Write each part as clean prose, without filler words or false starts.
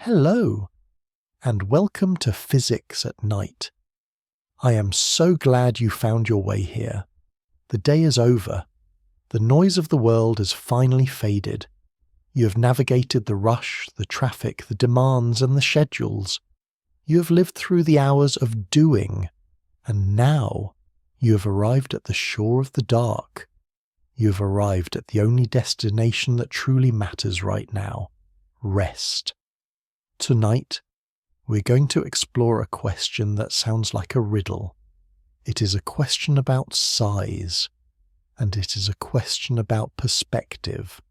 Hello, and welcome to Physics at Night. I am so glad you found your way here. The day is over. The noise of the world has finally faded. You have navigated the rush, the traffic, the demands, and the schedules. You have lived through the hours of doing, and now you have arrived at the shore of the dark. You have arrived at the only destination that truly matters right now: rest. Tonight, we're going to explore a question that sounds like a riddle. It is a question about size, and it is a question about perspective.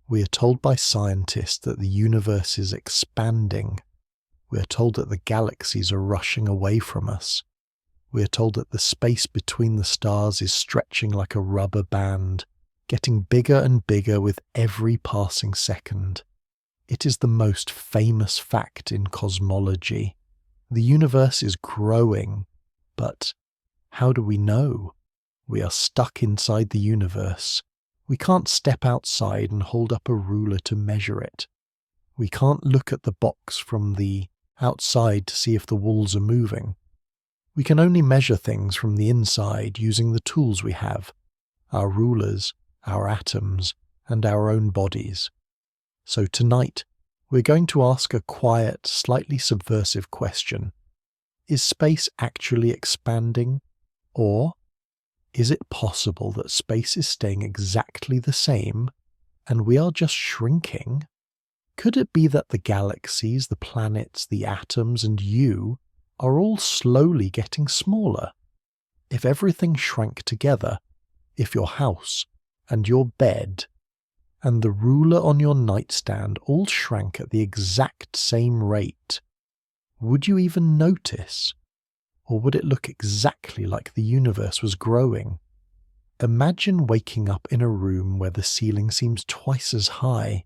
We are told by scientists that the universe is expanding. We are told that the galaxies are rushing away from us. We are told that the space between the stars is stretching like a rubber band, getting bigger and bigger with every passing second. It is the most famous fact in cosmology. The universe is growing, but how do we know? We are stuck inside the universe. We can't step outside and hold up a ruler to measure it. We can't look at the box from the outside to see if the walls are moving. We can only measure things from the inside using the tools we have: our rulers, our atoms, and our own bodies. So tonight, we're going to ask a quiet, slightly subversive question. Is space actually expanding? Or is it possible that space is staying exactly the same and we are just shrinking? Could it be that the galaxies, the planets, the atoms, and you are all slowly getting smaller? If everything shrank together, if your house and your bed and the ruler on your nightstand all shrank at the exact same rate, would you even notice? Or would it look exactly like the universe was growing? Imagine waking up in a room where the ceiling seems twice as high.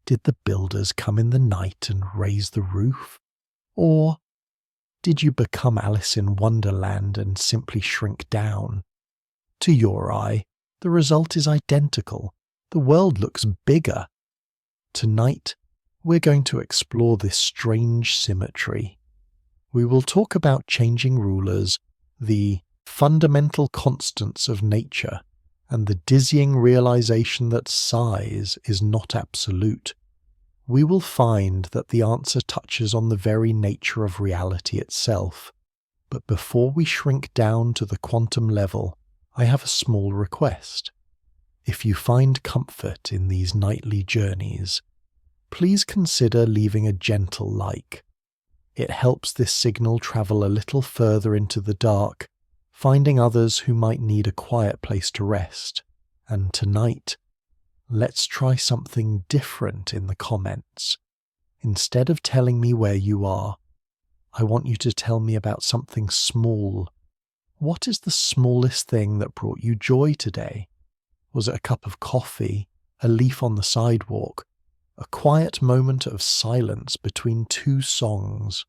Did the builders come in the night and raise the roof? Or did you become Alice in Wonderland and simply shrink down? To your eye, the result is identical. The world looks bigger. Tonight, we're going to explore this strange symmetry. We will talk about changing rulers, the fundamental constants of nature, and the dizzying realization that size is not absolute. We will find that the answer touches on the very nature of reality itself. But before we shrink down to the quantum level, I have a small request. If you find comfort in these nightly journeys, please consider leaving a gentle like. It helps this signal travel a little further into the dark, finding others who might need a quiet place to rest. And tonight, let's try something different in the comments. Instead of telling me where you are, I want you to tell me about something small. What is the smallest thing that brought you joy today? Was it a cup of coffee, a leaf on the sidewalk, a quiet moment of silence between two songs?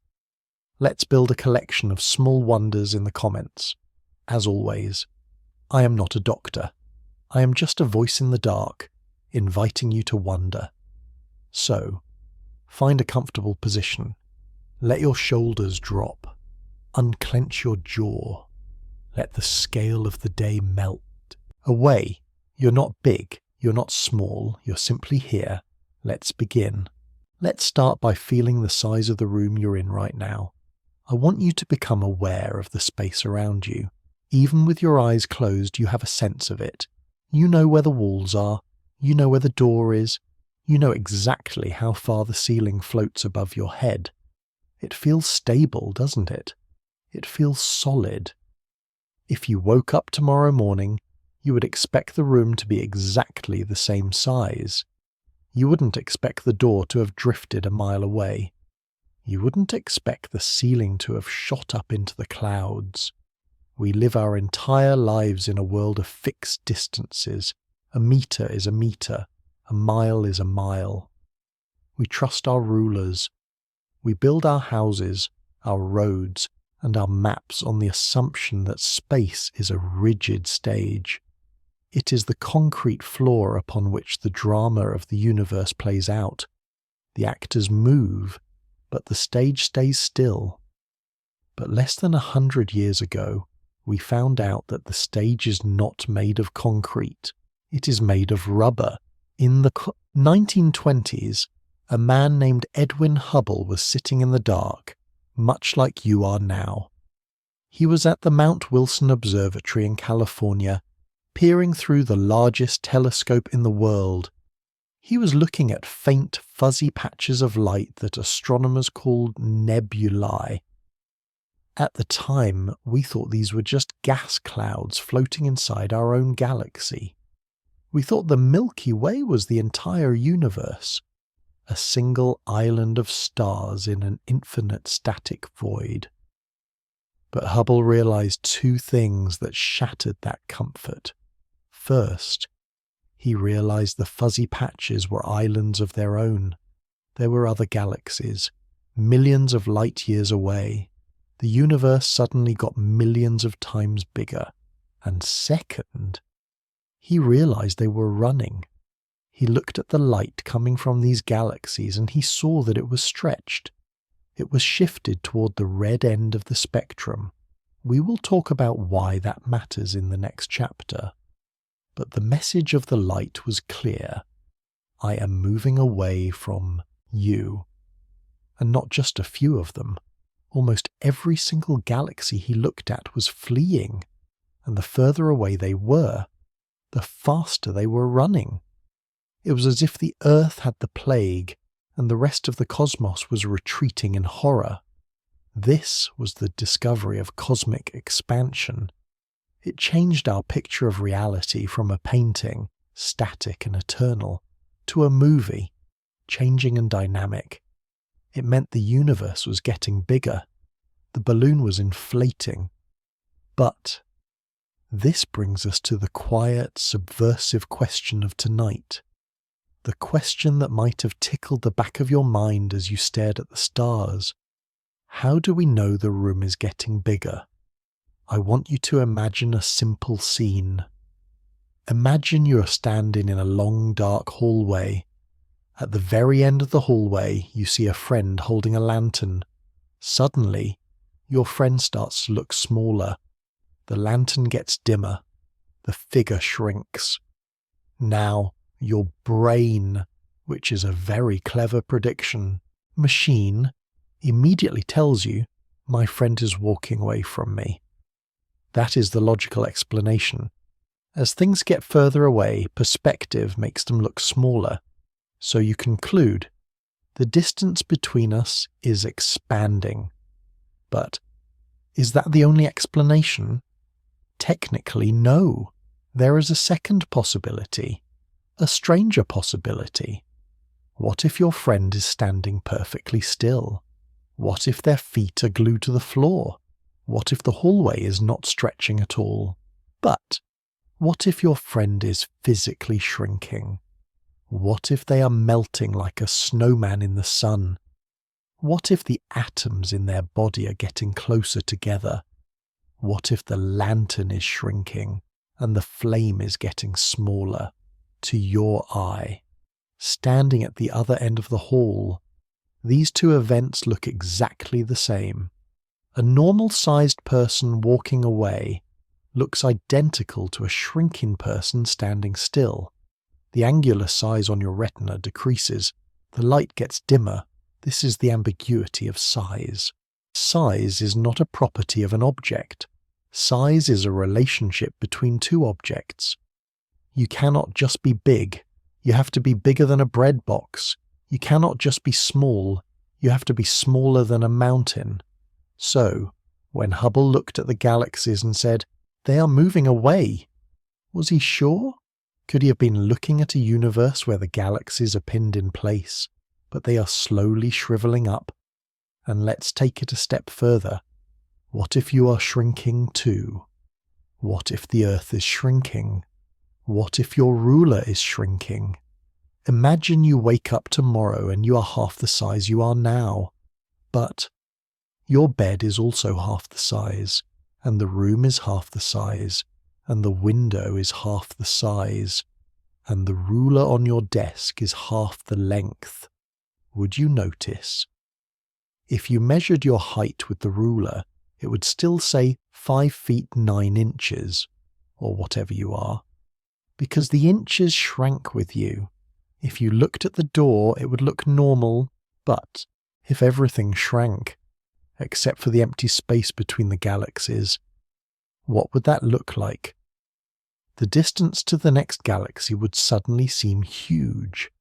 Let's build a collection of small wonders in the comments. As always, I am not a doctor. I am just a voice in the dark, inviting you to wonder. So, find a comfortable position. Let your shoulders drop. Unclench your jaw. Let the scale of the day melt away. You're not big, you're not small, you're simply here. Let's begin. Let's start by feeling the size of the room you're in right now. I want you to become aware of the space around you. Even with your eyes closed, you have a sense of it. You know where the walls are, you know where the door is, you know exactly how far the ceiling floats above your head. It feels stable, doesn't it? It feels solid. If you woke up tomorrow morning, you would expect the room to be exactly the same size. You wouldn't expect the door to have drifted a mile away. You wouldn't expect the ceiling to have shot up into the clouds. We live our entire lives in a world of fixed distances. A meter is a meter. A mile is a mile. We trust our rulers. We build our houses, our roads, and our maps on the assumption that space is a rigid stage. It is the concrete floor upon which the drama of the universe plays out. The actors move, but the stage stays still. But less than 100 years ago, we found out that the stage is not made of concrete. It is made of rubber. In the 1920s, a man named Edwin Hubble was sitting in the dark, much like you are now. He was at the Mount Wilson Observatory in California, peering through the largest telescope in the world. He was looking at faint, fuzzy patches of light that astronomers called nebulae. At the time, we thought these were just gas clouds floating inside our own galaxy. We thought the Milky Way was the entire universe, a single island of stars in an infinite static void. But Hubble realized two things that shattered that comfort. First, he realized the fuzzy patches were islands of their own. There were other galaxies, millions of light years away. The universe suddenly got millions of times bigger. And second, he realized they were running. He looked at the light coming from these galaxies and he saw that it was stretched. It was shifted toward the red end of the spectrum. We will talk about why that matters in the next chapter. But the message of the light was clear. I am moving away from you. And not just a few of them. Almost every single galaxy he looked at was fleeing. And the further away they were, the faster they were running. It was as if the Earth had the plague and the rest of the cosmos was retreating in horror. This was the discovery of cosmic expansion. It changed our picture of reality from a painting, static and eternal, to a movie, changing and dynamic. It meant the universe was getting bigger. The balloon was inflating. But this brings us to the quiet, subversive question of tonight. The question that might have tickled the back of your mind as you stared at the stars. How do we know the room is getting bigger? I want you to imagine a simple scene. Imagine you're standing in a long, dark hallway. At the very end of the hallway, you see a friend holding a lantern. Suddenly, your friend starts to look smaller. The lantern gets dimmer. The figure shrinks. Now, your brain, which is a very clever prediction machine, immediately tells you, my friend is walking away from me. That is the logical explanation. As things get further away, perspective makes them look smaller. So you conclude, the distance between us is expanding. But is that the only explanation? Technically, no. There is a second possibility. A stranger possibility. What if your friend is standing perfectly still? What if their feet are glued to the floor? What if the hallway is not stretching at all? But what if your friend is physically shrinking? What if they are melting like a snowman in the sun? What if the atoms in their body are getting closer together? What if the lantern is shrinking and the flame is getting smaller? To your eye, standing at the other end of the hall, these two events look exactly the same. A normal-sized person walking away looks identical to a shrinking person standing still. The angular size on your retina decreases. The light gets dimmer. This is the ambiguity of size. Size is not a property of an object. Size is a relationship between two objects. You cannot just be big. You have to be bigger than a bread box. You cannot just be small. You have to be smaller than a mountain. So, when Hubble looked at the galaxies and said, "They are moving away," was he sure? Could he have been looking at a universe where the galaxies are pinned in place, but they are slowly shriveling up? And let's take it a step further. What if you are shrinking too? What if the Earth is shrinking? What if your ruler is shrinking? Imagine you wake up tomorrow and you are half the size you are now. But your bed is also half the size, and the room is half the size, and the window is half the size, and the ruler on your desk is half the length. would you notice? If you measured your height with the ruler, it would still say 5 feet 9 inches, or whatever you are, because the inches shrank with you. If you looked at the door, it would look normal, but if everything shrank, except for the empty space between the galaxies, what would that look like? The distance to the next galaxy would suddenly seem huge.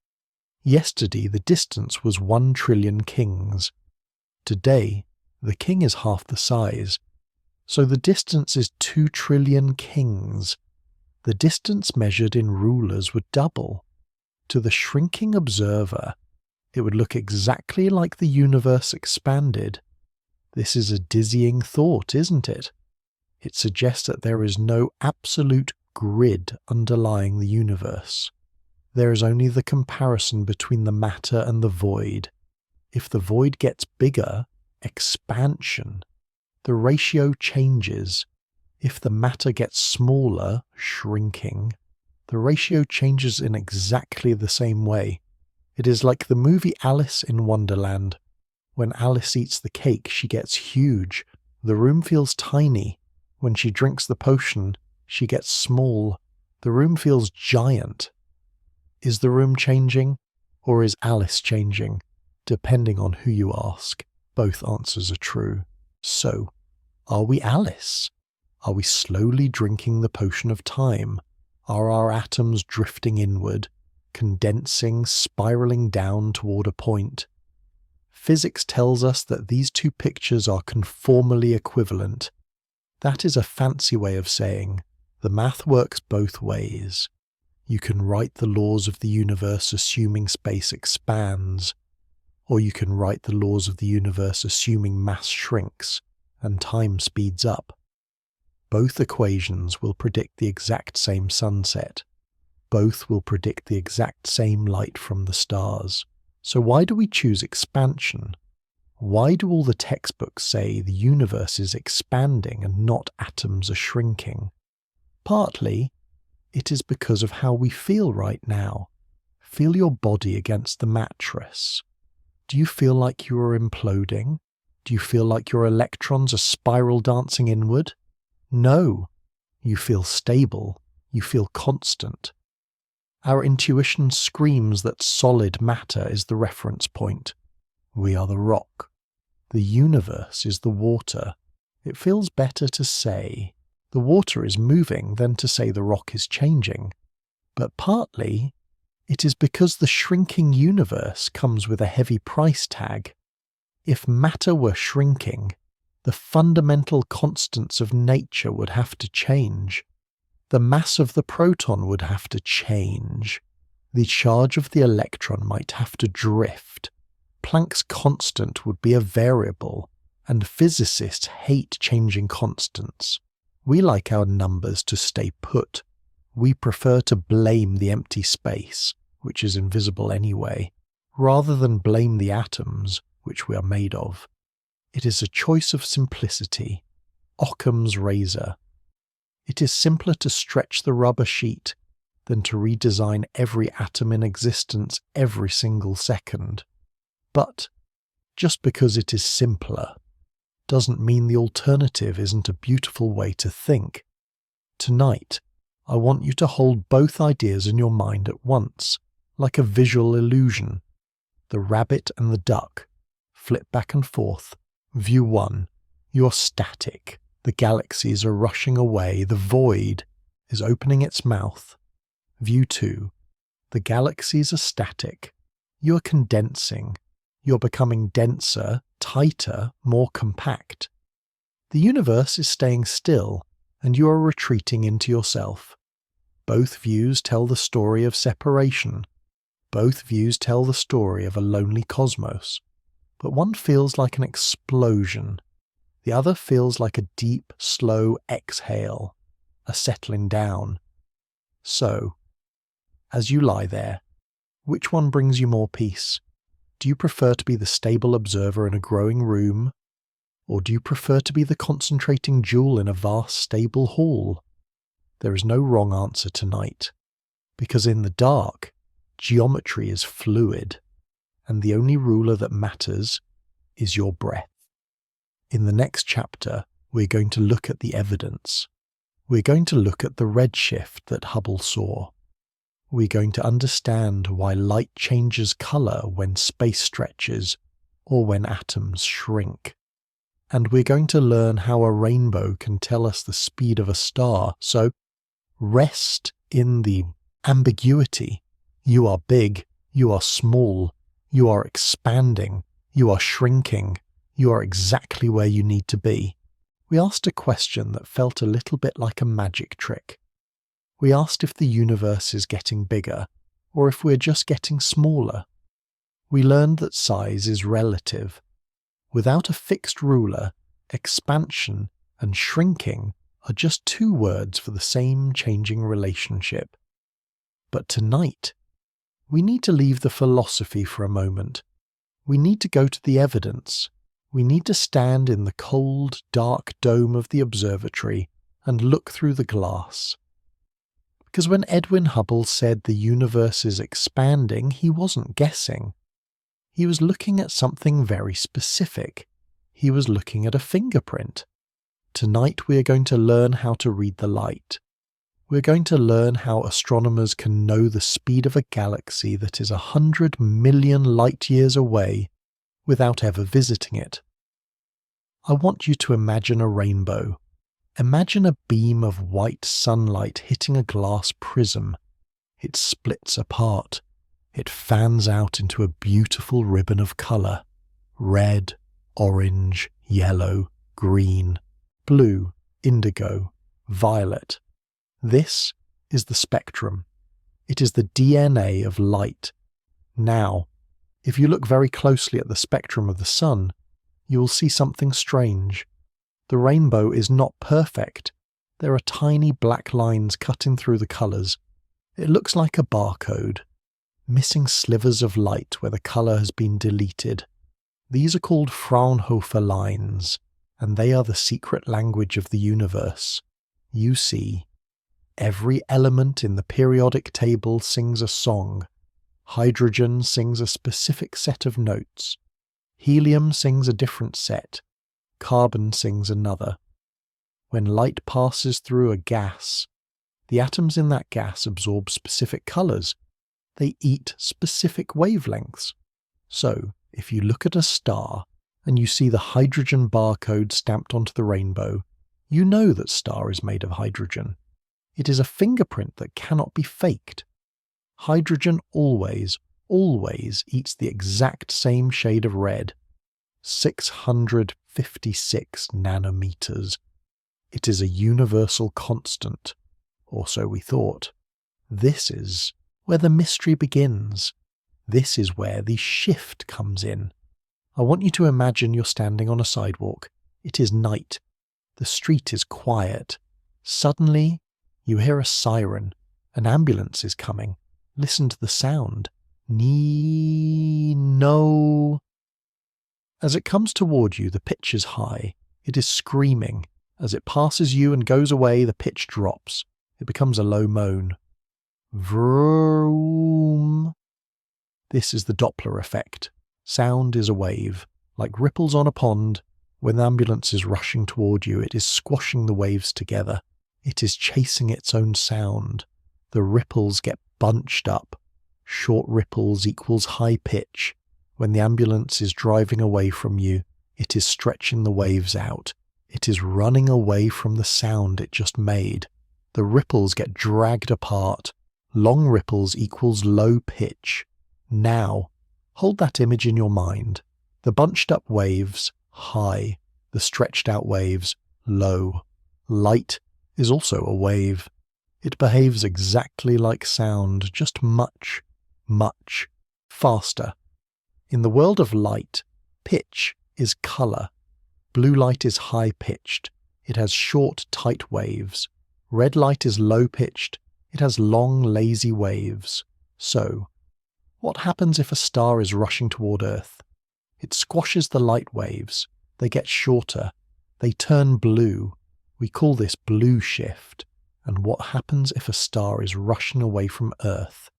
Yesterday, the distance was 1 trillion kings. Today, the king is half the size, so the distance is 2 trillion kings. The distance measured in rulers would double. To the shrinking observer, it would look exactly like the universe expanded. This is a dizzying thought, isn't it? It suggests that there is no absolute grid underlying the universe. There is only the comparison between the matter and the void. If the void gets bigger, expansion, the ratio changes. If the matter gets smaller, shrinking, the ratio changes in exactly the same way. It is like the movie Alice in Wonderland. When Alice eats the cake, she gets huge. The room feels tiny. When she drinks the potion, she gets small. The room feels giant. Is the room changing, or is Alice changing? Depending on who you ask, both answers are true. So, are we Alice? Are we slowly drinking the potion of time? Are our atoms drifting inward, condensing, spiraling down toward a point? Physics tells us that these two pictures are conformally equivalent. That is a fancy way of saying the math works both ways. You can write the laws of the universe assuming space expands, or you can write the laws of the universe assuming mass shrinks and time speeds up. Both equations will predict the exact same sunset. Both will predict the exact same light from the stars. So why do we choose expansion? Why do all the textbooks say the universe is expanding and not atoms are shrinking? Partly, it is because of how we feel right now. Feel your body against the mattress. Do you feel like you are imploding? Do you feel like your electrons are spiral dancing inward? No. You feel stable. You feel constant. Our intuition screams that solid matter is the reference point. We are the rock. The universe is the water. It feels better to say the water is moving than to say the rock is changing. But partly, it is because the shrinking universe comes with a heavy price tag. If matter were shrinking, the fundamental constants of nature would have to change. The mass of the proton would have to change. The charge of the electron might have to drift. Planck's constant would be a variable, and physicists hate changing constants. We like our numbers to stay put. We prefer to blame the empty space, which is invisible anyway, rather than blame the atoms, which we are made of. It is a choice of simplicity, Occam's razor. It is simpler to stretch the rubber sheet than to redesign every atom in existence every single second. But just because it is simpler doesn't mean the alternative isn't a beautiful way to think. Tonight, I want you to hold both ideas in your mind at once, like a visual illusion. The rabbit and the duck. Flip back and forth. View 1. You're static. The galaxies are rushing away. The void is opening its mouth. View 2. The galaxies are static. You're condensing. You're becoming denser, tighter, more compact. The universe is staying still, and you are retreating into yourself. Both views tell the story of separation. Both views tell the story of a lonely cosmos. But one feels like an explosion. The other feels like a deep, slow exhale, a settling down. So, as you lie there, which one brings you more peace? Do you prefer to be the stable observer in a growing room, or do you prefer to be the concentrating jewel in a vast, stable hall? There is no wrong answer tonight, because in the dark, geometry is fluid. and the only ruler that matters is your breath. In the next chapter, we're going to look at the evidence. We're going to look at the redshift that Hubble saw. We're going to understand why light changes colour when space stretches or when atoms shrink. And we're going to learn how a rainbow can tell us the speed of a star. So rest in the ambiguity. You are big, you are small, you are expanding, you are shrinking, you are exactly where you need to be. We asked a question that felt a little bit like a magic trick. We asked if the universe is getting bigger, or if we're just getting smaller. We learned that size is relative. Without a fixed ruler, expansion and shrinking are just two words for the same changing relationship. But tonight, we need to leave the philosophy for a moment. We need to go to the evidence. We need to stand in the cold, dark dome of the observatory and look through the glass. Because when Edwin Hubble said the universe is expanding, he wasn't guessing. He was looking at something very specific. He was looking at a fingerprint. Tonight we are going to learn how to read the light. We're going to learn how astronomers can know the speed of a galaxy that is 100 million light-years away without ever visiting it. I want you to imagine a rainbow. Imagine a beam of white sunlight hitting a glass prism. It splits apart. It fans out into a beautiful ribbon of colour. Red, orange, yellow, green, blue, indigo, violet. This is the spectrum. It is the DNA of light. Now, if you look very closely at the spectrum of the sun, you will see something strange. The rainbow is not perfect. There are tiny black lines cutting through the colours. It looks like a barcode, missing slivers of light where the colour has been deleted. These are called Fraunhofer lines, and they are the secret language of the universe. You see, every element in the periodic table sings a song. Hydrogen sings a specific set of notes. Helium sings a different set. Carbon sings another. When light passes through a gas, the atoms in that gas absorb specific colours. They eat specific wavelengths. So, if you look at a star and you see the hydrogen barcode stamped onto the rainbow, you know that star is made of hydrogen. It is a fingerprint that cannot be faked. Hydrogen always eats the exact same shade of red. 656 nanometers. It is a universal constant, or so we thought. This is where the mystery begins. This is where the shift comes in. I want you to imagine you're standing on a sidewalk. It is night. The street is quiet. Suddenly, you hear a siren. An ambulance is coming. Listen to the sound. No. As it comes toward you, the pitch is high. It is screaming. As it passes you and goes away, the pitch drops. It becomes a low moan. Vroom. This is the Doppler effect. Sound is a wave. Like ripples on a pond, when the ambulance is rushing toward you, it is squashing the waves together. It is chasing its own sound. The ripples get bunched up. Short ripples equals high pitch. When the ambulance is driving away from you, it is stretching the waves out. It is running away from the sound it just made. The ripples get dragged apart. Long ripples equals low pitch. Now, hold that image in your mind. The bunched up waves, high. The stretched out waves, low. Light is also a wave. It behaves exactly like sound, just much, much faster. In the world of light, pitch is colour. Blue light is high-pitched. It has short, tight waves. Red light is low-pitched. It has long, lazy waves. So, what happens if a star is rushing toward Earth? It squashes the light waves. They get shorter. They turn blue. We call this blue shift. And what happens if a star is rushing away from Earth?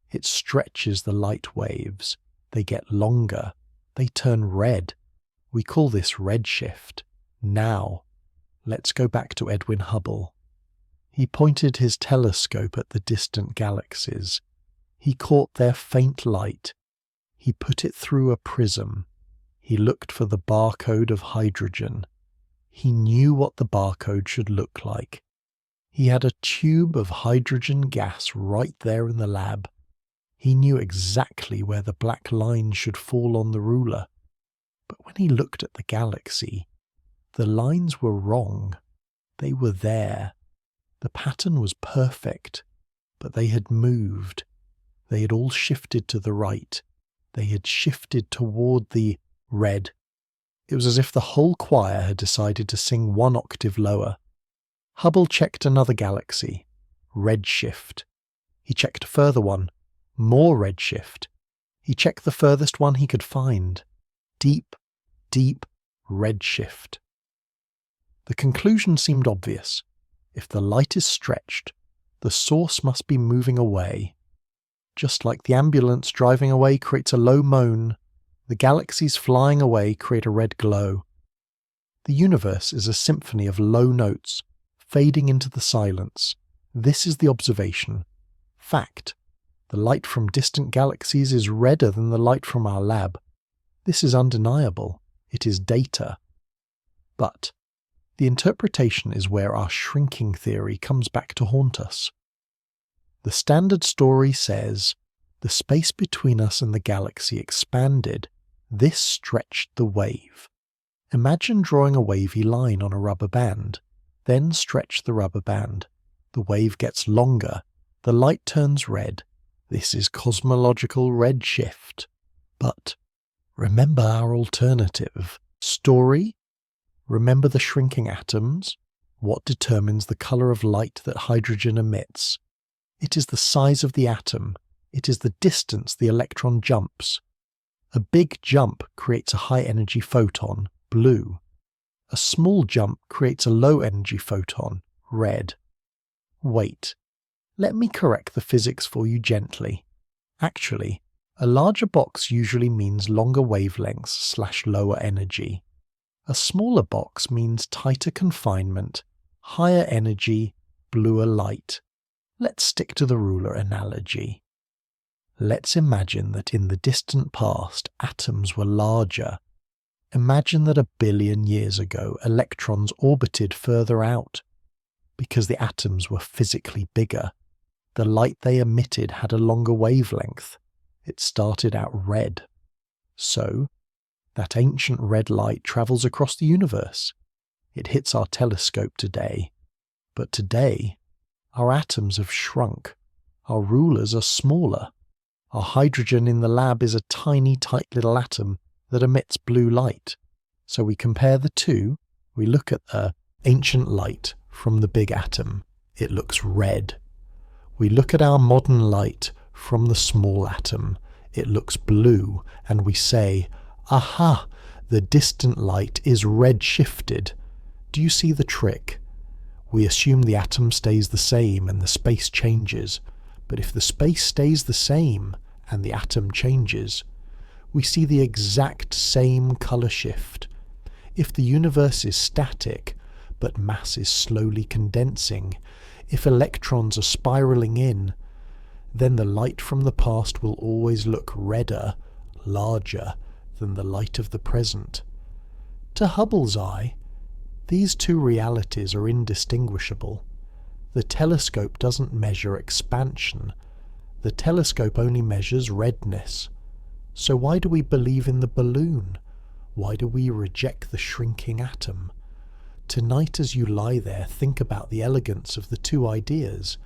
It stretches the light waves. They get longer. They turn red. We call this redshift. Now, let's go back to Edwin Hubble. He pointed his telescope at the distant galaxies. He caught their faint light. He put it through a prism. He looked for the barcode of hydrogen. He knew what the barcode should look like. He had a tube of hydrogen gas right there in the lab. He knew exactly where the black line should fall on the ruler. But when he looked at the galaxy, the lines were wrong. They were there. The pattern was perfect, but they had moved. They had all shifted to the right. They had shifted toward the red. It was as if the whole choir had decided to sing one octave lower. Hubble checked another galaxy, Redshift. He checked a further one, more Redshift. He checked the furthest one he could find, deep, deep Redshift. The conclusion seemed obvious. If the light is stretched, the source must be moving away. Just like the ambulance driving away creates a low moan, the galaxies flying away create a red glow. The universe is a symphony of low notes, fading into the silence. This is the observation. Fact. The light from distant galaxies is redder than the light from our lab. This is undeniable. It is data. But the interpretation is where our shrinking theory comes back to haunt us. The standard story says, the space between us and the galaxy expanded. This stretched the wave. Imagine drawing a wavy line on a rubber band. Then stretch the rubber band. The wave gets longer. The light turns red. This is cosmological redshift. But remember our alternative story? Remember the shrinking atoms? What determines the colour of light that hydrogen emits? It is the size of the atom. It is the distance the electron jumps. A big jump creates a high-energy photon, blue. A small jump creates a low-energy photon, red. Wait. Let me correct the physics for you gently. Actually, a larger box usually means longer wavelengths / lower energy. A smaller box means tighter confinement, higher energy, bluer light. Let's stick to the ruler analogy. Let's imagine that in the distant past atoms were larger. Imagine that 1 billion years ago electrons orbited further out. Because the atoms were physically bigger, the light they emitted had a longer wavelength. It started out red. So, that ancient red light travels across the universe. It hits our telescope today. But today, our atoms have shrunk. Our rulers are smaller. Our hydrogen in the lab is a tiny, tight little atom that emits blue light. So we compare the two. We look at the ancient light from the big atom. It looks red. We look at our modern light from the small atom. It looks blue, and we say, aha, the distant light is red-shifted. Do you see the trick? We assume the atom stays the same and the space changes. But if the space stays the same and the atom changes, we see the exact same colour shift. If the universe is static, but mass is slowly condensing, if electrons are spiralling in, then the light from the past will always look redder, larger than the light of the present. To Hubble's eye, these two realities are indistinguishable. The telescope doesn't measure expansion. The telescope only measures redness. So why do we believe in the balloon? Why do we reject the shrinking atom? Tonight as you lie there, think about the elegance of the two ideas.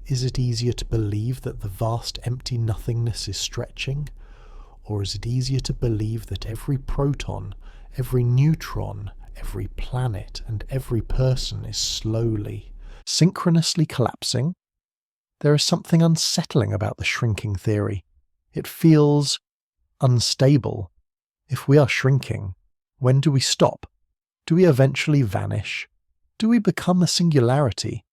Is it easier to believe that the vast empty nothingness is stretching? Or is it easier to believe that every proton, every neutron, every planet and every person is slowly, synchronously collapsing? There is something unsettling about the shrinking theory. It feels unstable. If we are shrinking, when do we stop? Do we eventually vanish? Do we become a singularity?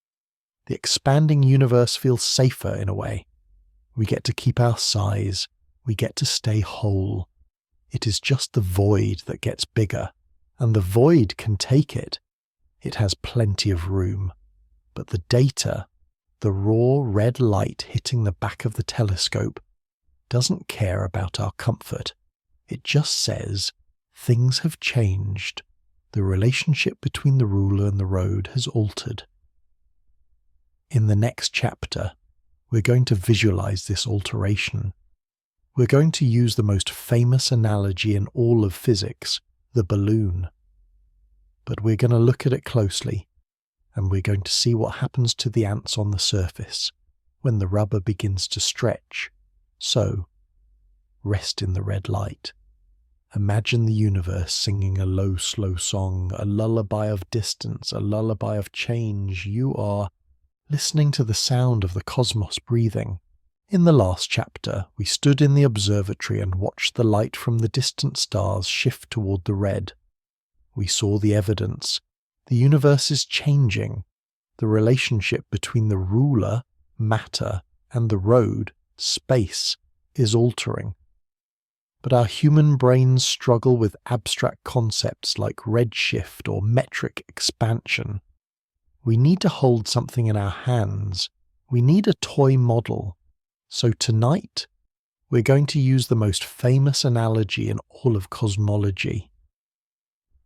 The expanding universe feels safer in a way. We get to keep our size. We get to stay whole. It is just the void that gets bigger, and the void can take it. It has plenty of room. But the data, the raw red light hitting the back of the telescope, doesn't care about our comfort. It just says, things have changed. The relationship between the ruler and the road has altered. In the next chapter, we're going to visualize this alteration. We're going to use the most famous analogy in all of physics, the balloon. But we're going to look at it closely, and we're going to see what happens to the ants on the surface when the rubber begins to stretch. So, rest in the red light. Imagine the universe singing a low, slow song, a lullaby of distance, a lullaby of change. You are listening to the sound of the cosmos breathing. In the last chapter, we stood in the observatory and watched the light from the distant stars shift toward the red. We saw the evidence. The universe is changing. The relationship between the ruler, matter, and the road, space, is altering. But our human brains struggle with abstract concepts like redshift or metric expansion. We need to hold something in our hands. We need a toy model. So tonight, we're going to use the most famous analogy in all of cosmology.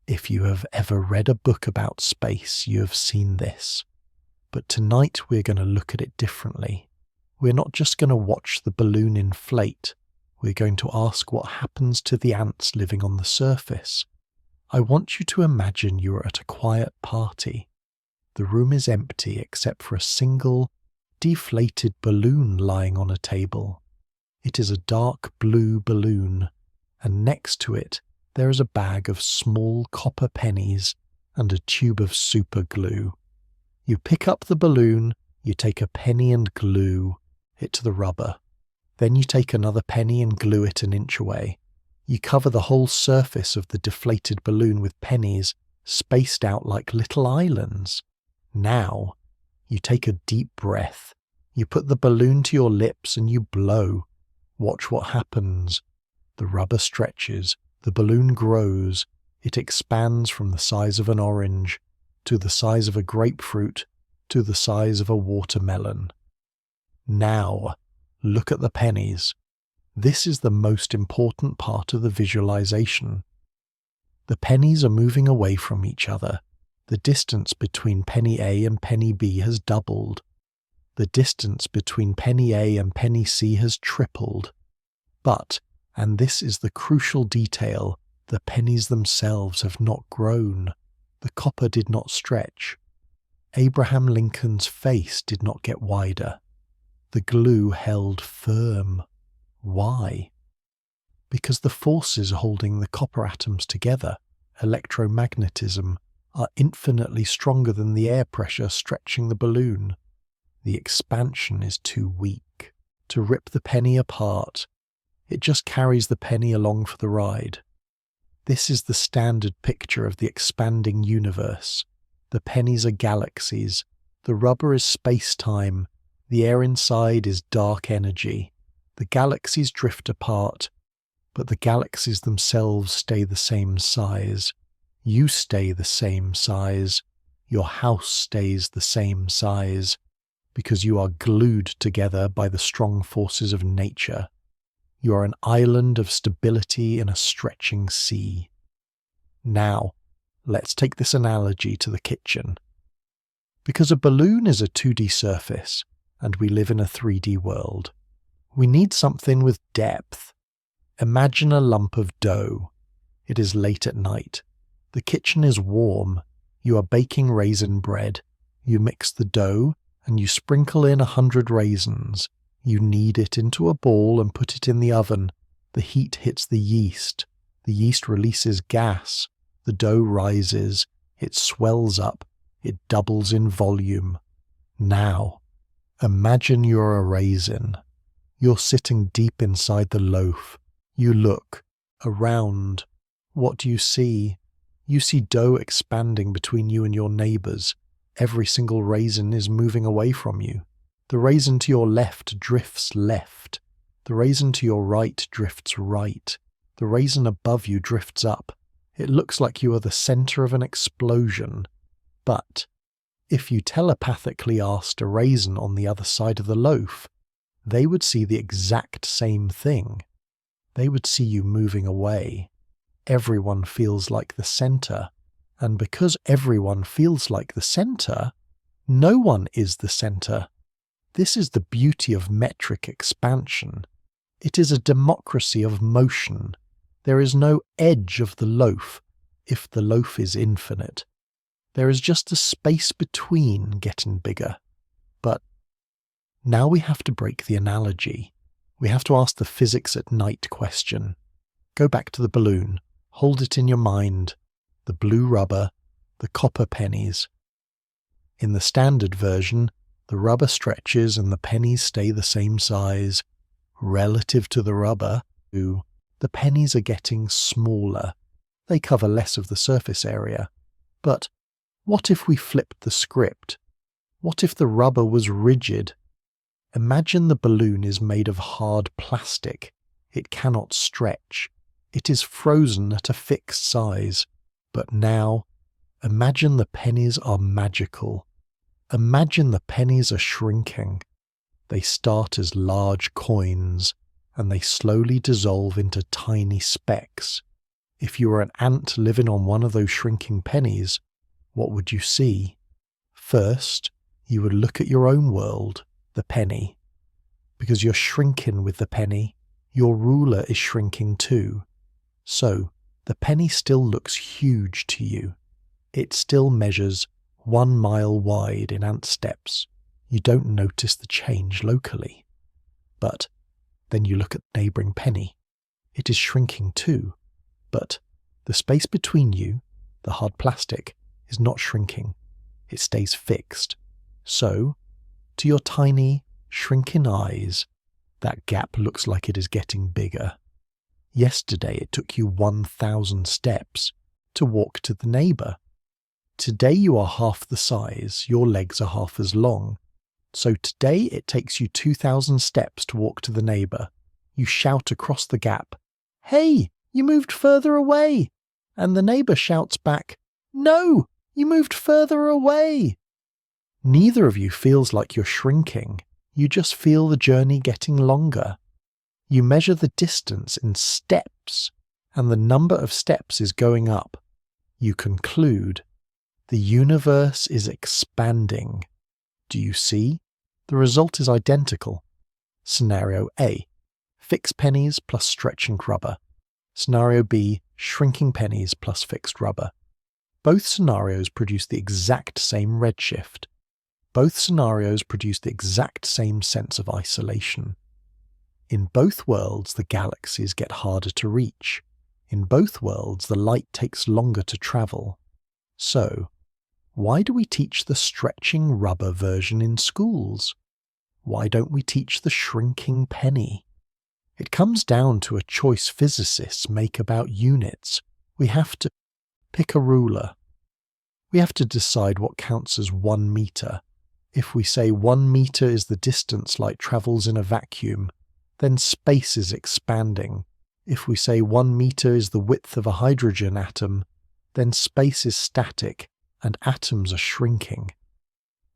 If you have ever read a book about space, you have seen this. But tonight we're going to look at it differently. We're not just going to watch the balloon inflate. We're going to ask what happens to the ants living on the surface. I want you to imagine you are at a quiet party. The room is empty except for a single, deflated balloon lying on a table. It is a dark blue balloon, and next to it there is a bag of small copper pennies and a tube of super glue. You pick up the balloon, you take a penny and glue it to the rubber. Then you take another penny and glue it an inch away. You cover the whole surface of the deflated balloon with pennies spaced out like little islands. Now, you take a deep breath. You put the balloon to your lips and you blow. Watch what happens. The rubber stretches. The balloon grows. It expands from the size of an orange to the size of a grapefruit to the size of a watermelon. Now, look at the pennies. This is the most important part of the visualization. The pennies are moving away from each other. The distance between penny A and penny B has doubled. The distance between penny A and penny C has tripled. But, and this is the crucial detail, the pennies themselves have not grown. The copper did not stretch. Abraham Lincoln's face did not get wider. The glue held firm. Why? Because the forces holding the copper atoms together, electromagnetism, are infinitely stronger than the air pressure stretching the balloon. The expansion is too weak to rip the penny apart. It just carries the penny along for the ride. This is the standard picture of the expanding universe. The pennies are galaxies. The rubber is space-time. The air inside is dark energy. The galaxies drift apart, but the galaxies themselves stay the same size. You stay the same size. Your house stays the same size, because you are glued together by the strong forces of nature. You are an island of stability in a stretching sea. Now, let's take this analogy to the kitchen. Because a balloon is a 2D surface, and we live in a 3D world, we need something with depth. Imagine a lump of dough. It is late at night. The kitchen is warm. You are baking raisin bread. You mix the dough, and you sprinkle in 100 raisins. You knead it into a ball and put it in the oven. The heat hits the yeast. The yeast releases gas. The dough rises. It swells up. It doubles in volume. Now, imagine you're a raisin. You're sitting deep inside the loaf. You look around. What do you see? You see dough expanding between you and your neighbors. Every single raisin is moving away from you. The raisin to your left drifts left. The raisin to your right drifts right. The raisin above you drifts up. It looks like you are the center of an explosion. But if you telepathically asked a raisin on the other side of the loaf, they would see the exact same thing. They would see you moving away. Everyone feels like the center. And because everyone feels like the center, no one is the center. This is the beauty of metric expansion. It is a democracy of motion. There is no edge of the loaf if the loaf is infinite. There is just a space between getting bigger. But now we have to break the analogy. We have to ask the physics at night question. Go back to the balloon. Hold it in your mind. The blue rubber, the copper pennies. In the standard version, the rubber stretches and the pennies stay the same size. Relative to the rubber, the pennies are getting smaller. They cover less of the surface area. But what if we flipped the script? What if the rubber was rigid? Imagine the balloon is made of hard plastic. It cannot stretch. It is frozen at a fixed size. But now, imagine the pennies are magical. Imagine the pennies are shrinking. They start as large coins, and they slowly dissolve into tiny specks. If you were an ant living on one of those shrinking pennies, what would you see? First, you would look at your own world, the penny. Because you're shrinking with the penny, your ruler is shrinking too. So, the penny still looks huge to you. It still measures 1 mile wide in ant steps. You don't notice the change locally. But then you look at the neighbouring penny. It is shrinking too. But the space between you, the hard plastic, is not shrinking. It stays fixed. So, to your tiny, shrinking eyes, that gap looks like it is getting bigger. Yesterday it took you 1,000 steps to walk to the neighbour. Today you are half the size, your legs are half as long. So today it takes you 2,000 steps to walk to the neighbour. You shout across the gap, "Hey, you moved further away!" And the neighbour shouts back, "No, you moved further away!" Neither of you feels like you're shrinking. You just feel the journey getting longer. You measure the distance in steps, and the number of steps is going up. You conclude, the universe is expanding. Do you see? The result is identical. Scenario A, fixed pennies plus stretching rubber. Scenario B, shrinking pennies plus fixed rubber. Both scenarios produce the exact same redshift. Both scenarios produce the exact same sense of isolation. In both worlds, the galaxies get harder to reach. In both worlds, the light takes longer to travel. So, why do we teach the stretching rubber version in schools? Why don't we teach the shrinking penny? It comes down to a choice physicists make about units. We have to pick a ruler. We have to decide what counts as 1 meter. If we say 1 meter is the distance light travels in a vacuum, then space is expanding. If we say 1 meter is the width of a hydrogen atom, then space is static and atoms are shrinking.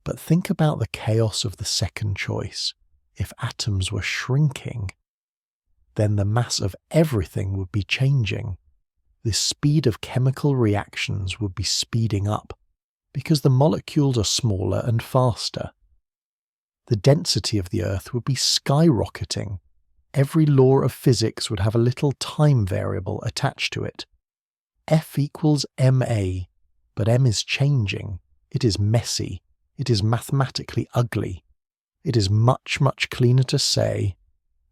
But think about the chaos of the second choice. If atoms were shrinking, then the mass of everything would be changing. The speed of chemical reactions would be speeding up, because the molecules are smaller and faster. The density of the Earth would be skyrocketing. Every law of physics would have a little time variable attached to it. F equals ma, but m is changing. It is messy. It is mathematically ugly. It is much, much cleaner to say,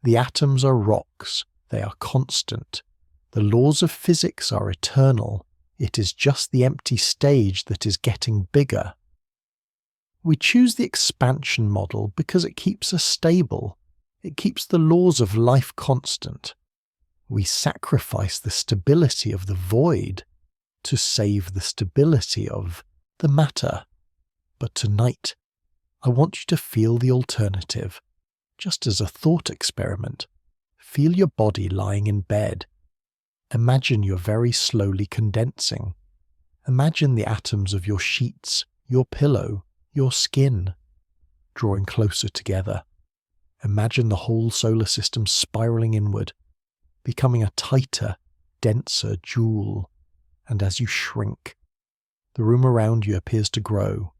the atoms are rocks. They are constant. The laws of physics are eternal. It is just the empty stage that is getting bigger. We choose the expansion model because it keeps us stable. It keeps the laws of life constant. We sacrifice the stability of the void to save the stability of the matter. But tonight, I want you to feel the alternative, just as a thought experiment. Feel your body lying in bed. Imagine you're very slowly condensing. Imagine the atoms of your sheets, your pillow, your skin, drawing closer together. Imagine the whole solar system spiraling inward, becoming a tighter, denser jewel. And as you shrink, the room around you appears to grow.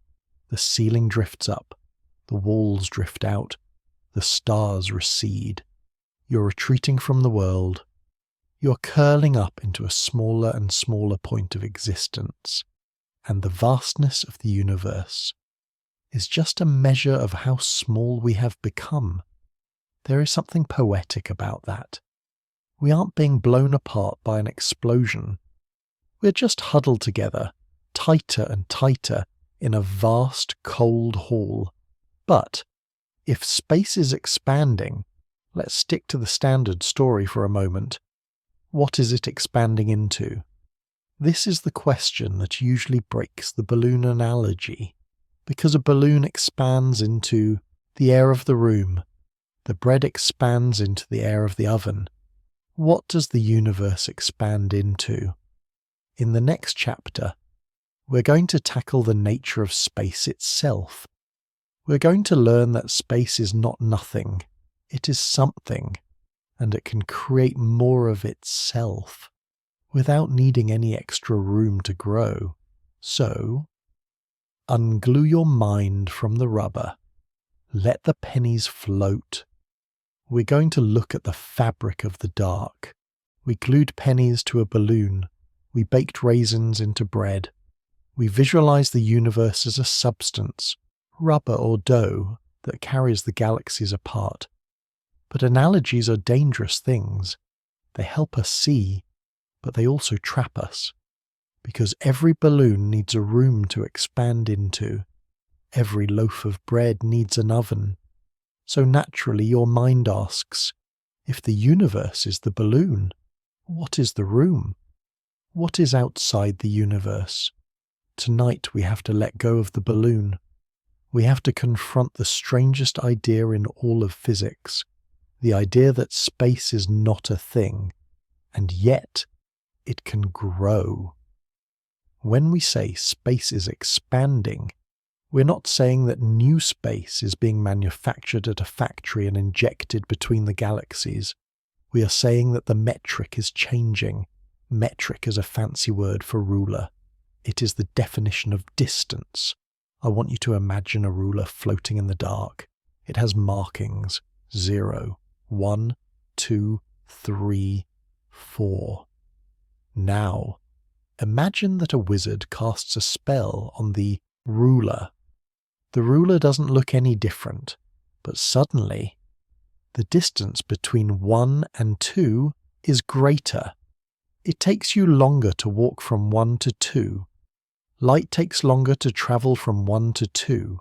The ceiling drifts up, the walls drift out, the stars recede. You're retreating from the world. You're curling up into a smaller and smaller point of existence, and the vastness of the universe is just a measure of how small we have become. There is something poetic about that. We aren't being blown apart by an explosion. We're just huddled together, tighter and tighter, in a vast, cold hall. But if space is expanding, let's stick to the standard story for a moment. What is it expanding into? This is the question that usually breaks the balloon analogy, because a balloon expands into the air of the room. The bread expands into the air of the oven. What does the universe expand into? In the next chapter, we're going to tackle the nature of space itself. We're going to learn that space is not nothing. It is something, and it can create more of itself without needing any extra room to grow. So, unglue your mind from the rubber. Let the pennies float. We're going to look at the fabric of the dark. We glued pennies to a balloon. We baked raisins into bread. We visualize the universe as a substance, rubber or dough, that carries the galaxies apart. But analogies are dangerous things. They help us see, but they also trap us. Because every balloon needs a room to expand into. Every loaf of bread needs an oven. So naturally your mind asks, if the universe is the balloon, what is the room? What is outside the universe? Tonight we have to let go of the balloon. We have to confront the strangest idea in all of physics, the idea that space is not a thing, and yet it can grow. When we say space is expanding, we're not saying that new space is being manufactured at a factory and injected between the galaxies. We are saying that the metric is changing. Metric is a fancy word for ruler. It is the definition of distance. I want you to imagine a ruler floating in the dark. It has markings: 0, 1, 2, 3, 4. Now, imagine that a wizard casts a spell on the ruler. The ruler doesn't look any different, but suddenly, the distance between 1 and 2 is greater. It takes you longer to walk from 1 to 2. Light takes longer to travel from 1 to 2.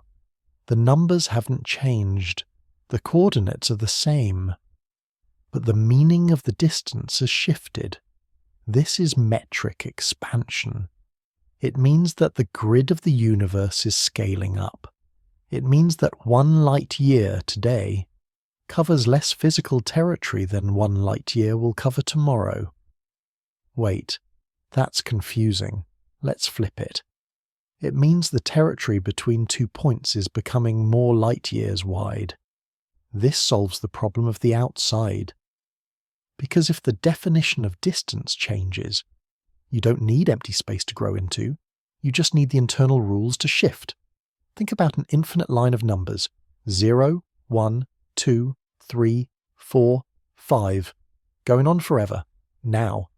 The numbers haven't changed. The coordinates are the same. But the meaning of the distance has shifted. This is metric expansion. It means that the grid of the universe is scaling up. It means that 1 light year today covers less physical territory than 1 light year will cover tomorrow. Wait, that's confusing. Let's flip it. It means the territory between 2 points is becoming more light years wide. This solves the problem of the outside. Because if the definition of distance changes, you don't need empty space to grow into, you just need the internal rules to shift. Think about an infinite line of numbers: 0, 1, 2, 3, 4, 5, going on forever. Now,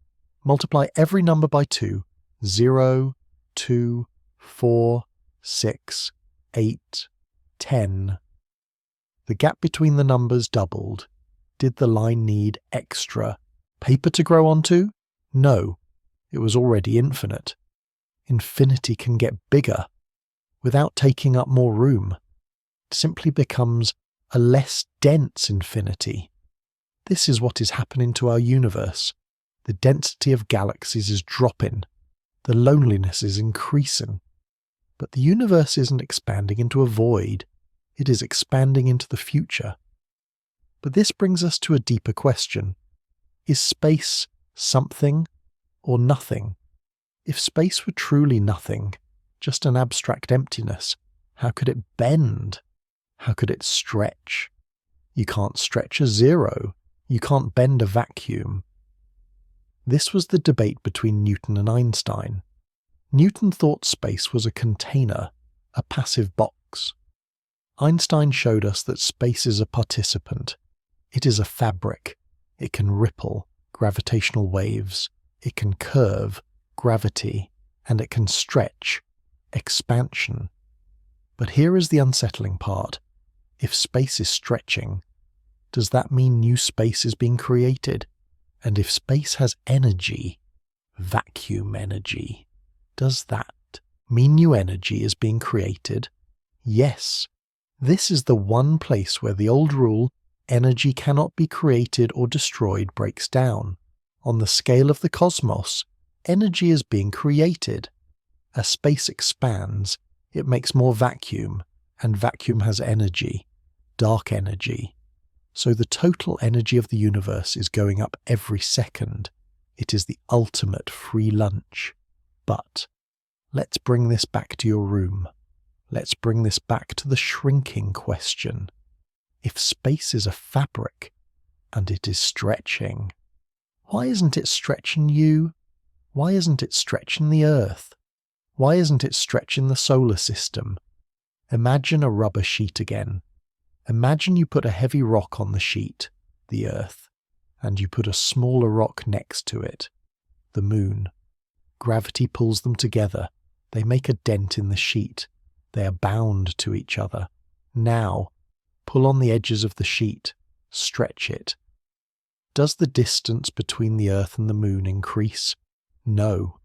multiply every number by 2, 0, 2, 4, 6, 8, 10. The gap between the numbers doubled. Did the line need extra paper to grow onto? No, it was already infinite. Infinity can get bigger without taking up more room. It simply becomes a less dense infinity. This is what is happening to our universe. The density of galaxies is dropping. The loneliness is increasing. But the universe isn't expanding into a void. It is expanding into the future. But this brings us to a deeper question. Is space something or nothing? If space were truly nothing, just an abstract emptiness, how could it bend? How could it stretch? You can't stretch a zero. You can't bend a vacuum. This was the debate between Newton and Einstein. Newton thought space was a container, a passive box. Einstein showed us that space is a participant. It is a fabric. It can ripple, gravitational waves. It can curve, gravity. And it can stretch, expansion. But here is the unsettling part. If space is stretching, does that mean new space is being created? And if space has energy, vacuum energy, does that mean new energy is being created? Yes. This is the one place where the old rule, energy cannot be created or destroyed, breaks down. On the scale of the cosmos, energy is being created. As space expands, it makes more vacuum, and vacuum has energy, dark energy. So the total energy of the universe is going up every second. It is the ultimate free lunch. But let's bring this back to your room. Let's bring this back to the shrinking question. If space is a fabric, and it is stretching, why isn't it stretching you? Why isn't it stretching the Earth? Why isn't it stretching the solar system? Imagine a rubber sheet again. Imagine you put a heavy rock on the sheet, the Earth, and you put a smaller rock next to it, the Moon. Gravity pulls them together. They make a dent in the sheet. They are bound to each other. Now, pull on the edges of the sheet. Stretch it. Does the distance between the Earth and the Moon increase? No,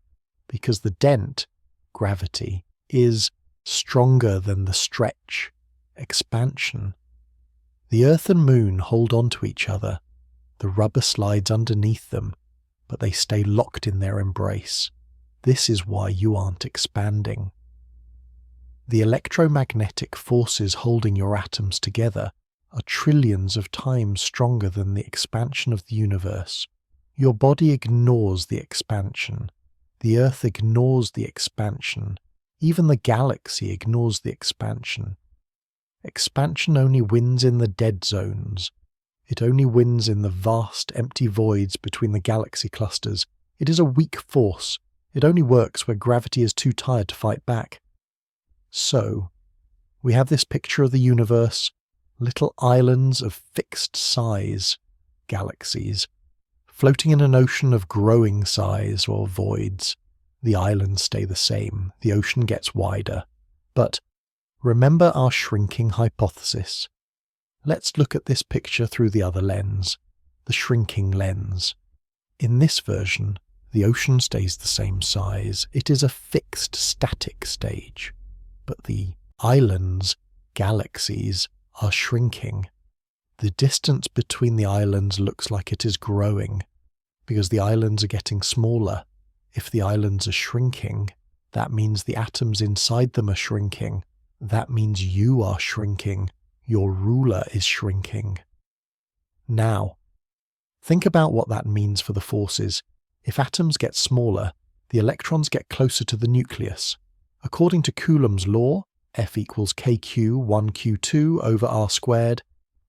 because the dent, gravity, is stronger than the stretch, expansion. The Earth and Moon hold on to each other. The rubber slides underneath them, but they stay locked in their embrace. This is why you aren't expanding. The electromagnetic forces holding your atoms together are trillions of times stronger than the expansion of the universe. Your body ignores the expansion. The Earth ignores the expansion. Even the galaxy ignores the expansion. Expansion only wins in the dead zones. It only wins in the vast empty voids between the galaxy clusters. It is a weak force. It only works where gravity is too tired to fight back. So, we have this picture of the universe, little islands of fixed size, galaxies, floating in an ocean of growing size or voids. The islands stay the same, the ocean gets wider. But remember our shrinking hypothesis. Let's look at this picture through the other lens, the shrinking lens. In this version, the ocean stays the same size. It is a fixed, static stage. But the islands, galaxies, are shrinking. The distance between the islands looks like it is growing, because the islands are getting smaller. If the islands are shrinking, that means the atoms inside them are shrinking. That means you are shrinking. Your ruler is shrinking. Now, think about what that means for the forces. If atoms get smaller, the electrons get closer to the nucleus. According to Coulomb's law, F equals kq 1q2 over r squared,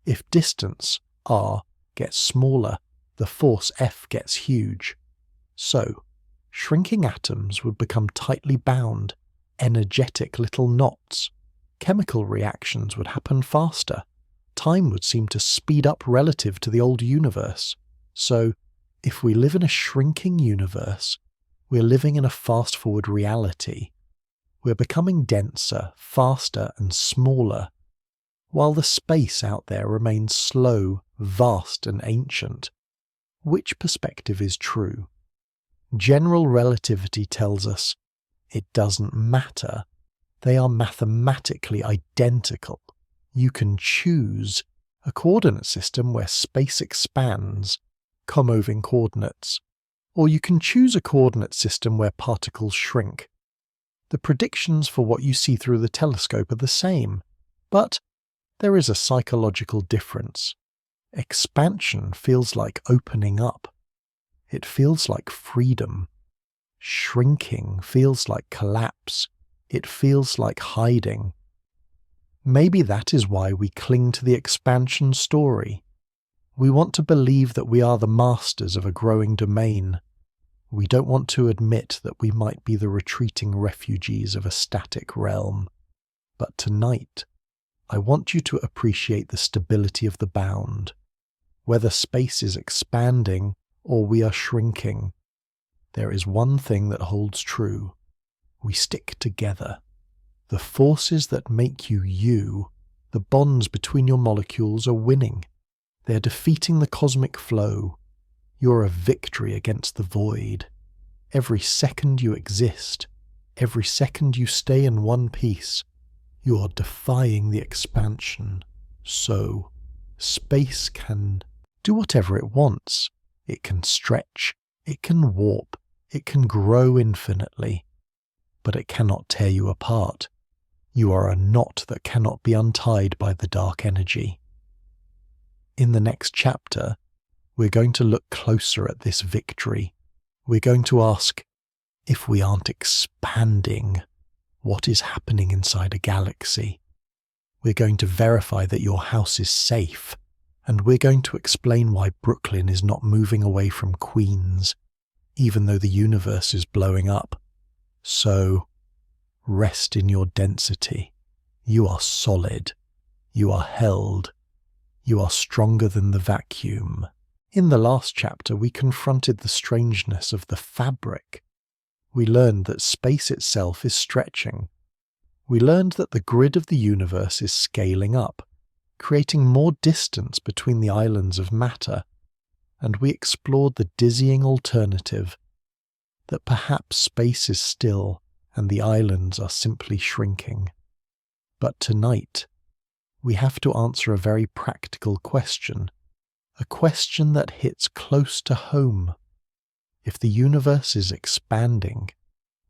if distance, r, gets smaller, the force F gets huge. So, shrinking atoms would become tightly bound, energetic little knots. Chemical reactions would happen faster. Time would seem to speed up relative to the old universe. So, if we live in a shrinking universe, we're living in a fast-forward reality. We're becoming denser, faster and smaller, while the space out there remains slow, vast and ancient. Which perspective is true? General relativity tells us it doesn't matter. They are mathematically identical. You can choose a coordinate system where space expands, co-moving coordinates, or you can choose a coordinate system where particles shrink. The predictions for what you see through the telescope are the same, but there is a psychological difference. Expansion feels like opening up. It feels like freedom. Shrinking feels like collapse. It feels like hiding. Maybe that is why we cling to the expansion story. We want to believe that we are the masters of a growing domain. We don't want to admit that we might be the retreating refugees of a static realm. But tonight, I want you to appreciate the stability of the bound. Whether space is expanding or we are shrinking, there is one thing that holds true. We stick together. The forces that make you you, the bonds between your molecules, are winning. They're defeating the cosmic flow. You're a victory against the void. Every second you exist, every second you stay in one piece, you are defying the expansion. So, space can do whatever it wants. It can stretch, it can warp, it can grow infinitely. But it cannot tear you apart. You are a knot that cannot be untied by the dark energy. In the next chapter, we're going to look closer at this victory. We're going to ask, if we aren't expanding, what is happening inside a galaxy? We're going to verify that your house is safe, and we're going to explain why Brooklyn is not moving away from Queens, even though the universe is blowing up. So, rest in your density. You are solid. You are held. You are stronger than the vacuum. In the last chapter, we confronted the strangeness of the fabric. We learned that space itself is stretching. We learned that the grid of the universe is scaling up, creating more distance between the islands of matter, and we explored the dizzying alternative that perhaps space is still and the islands are simply shrinking. But tonight, we have to answer a very practical question, a question that hits close to home. If the universe is expanding,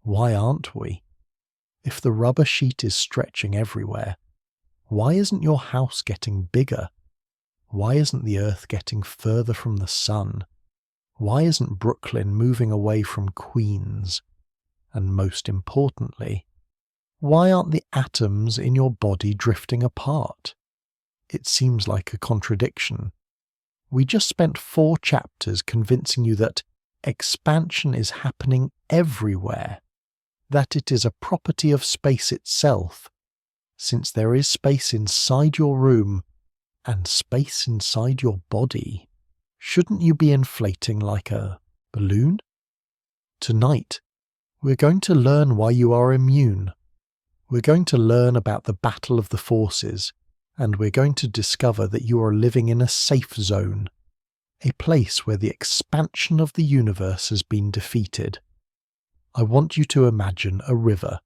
why aren't we? If the rubber sheet is stretching everywhere, why isn't your house getting bigger? Why isn't the Earth getting further from the sun? Why isn't Brooklyn moving away from Queens? And most importantly, why aren't the atoms in your body drifting apart? It seems like a contradiction. We just spent 4 chapters convincing you that expansion is happening everywhere, that it is a property of space itself, since there is space inside your room and space inside your body. Shouldn't you be inflating like a balloon? Tonight, we're going to learn why you are immune. We're going to learn about the battle of the forces, and we're going to discover that you are living in a safe zone, a place where the expansion of the universe has been defeated. I want you to imagine a river,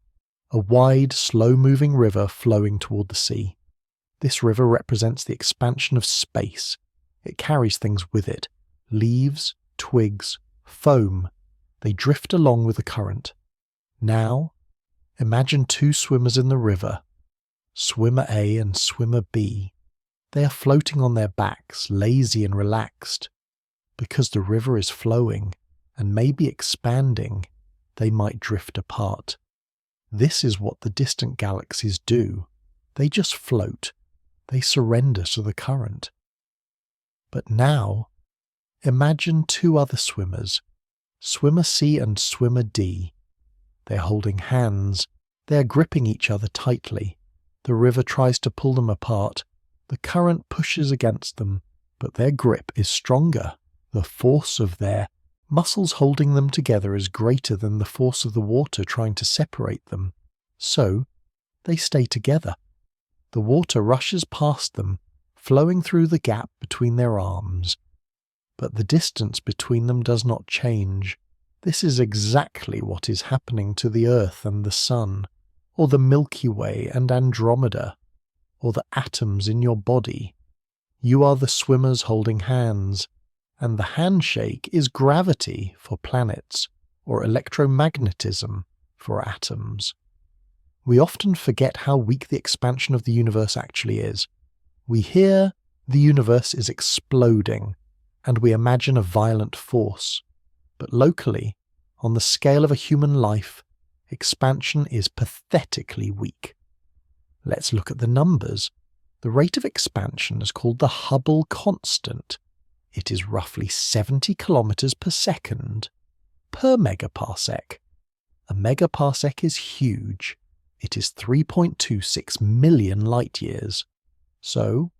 a wide, slow-moving river flowing toward the sea. This river represents the expansion of space. It carries things with it: leaves, twigs, foam. They drift along with the current. Now, imagine 2 swimmers in the river, swimmer A and swimmer B. They are floating on their backs, lazy and relaxed. Because the river is flowing and maybe expanding, they might drift apart. This is what the distant galaxies do. They just float. They surrender to the current. But now, imagine 2 other swimmers, swimmer C and swimmer D. They're holding hands. They're gripping each other tightly. The river tries to pull them apart. The current pushes against them, but their grip is stronger. The force of their muscles holding them together is greater than the force of the water trying to separate them. So, they stay together. The water rushes past them, flowing through the gap between their arms. But the distance between them does not change. This is exactly what is happening to the Earth and the Sun, or the Milky Way and Andromeda, or the atoms in your body. You are the swimmers holding hands, and the handshake is gravity for planets, or electromagnetism for atoms. We often forget how weak the expansion of the universe actually is. We hear The universe is exploding, and we imagine a violent force. But locally, on the scale of a human life, expansion is pathetically weak. Let's look at the numbers. The rate of expansion is called the Hubble constant. It is roughly 70 kilometers per second per megaparsec. A megaparsec is huge. It is 3.26 million light years. So,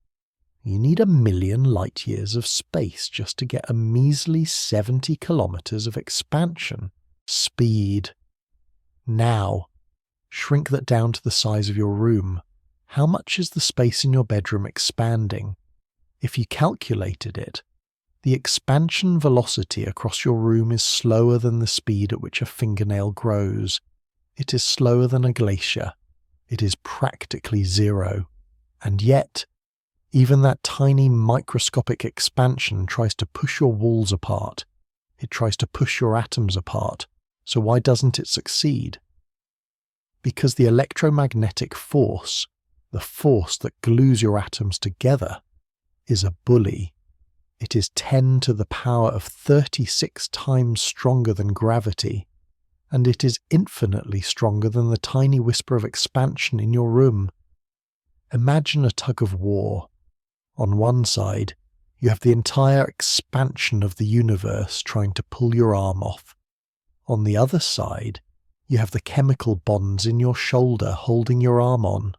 you need 1 million light years of space just to get a measly 70 kilometers of expansion. Speed. Now, shrink that down to the size of your room. How much is the space in your bedroom expanding? If you calculated it, the expansion velocity across your room is slower than the speed at which a fingernail grows. It is slower than a glacier. It is practically zero. And yet, even that tiny microscopic expansion tries to push your walls apart. It tries to push your atoms apart. So why doesn't it succeed? Because the electromagnetic force, the force that glues your atoms together, is a bully. It is 10 to the power of 36 times stronger than gravity, and it is infinitely stronger than the tiny whisper of expansion in your room. Imagine a tug of war. On one side, you have the entire expansion of the universe trying to pull your arm off. On the other side, you have the chemical bonds in your shoulder holding your arm on.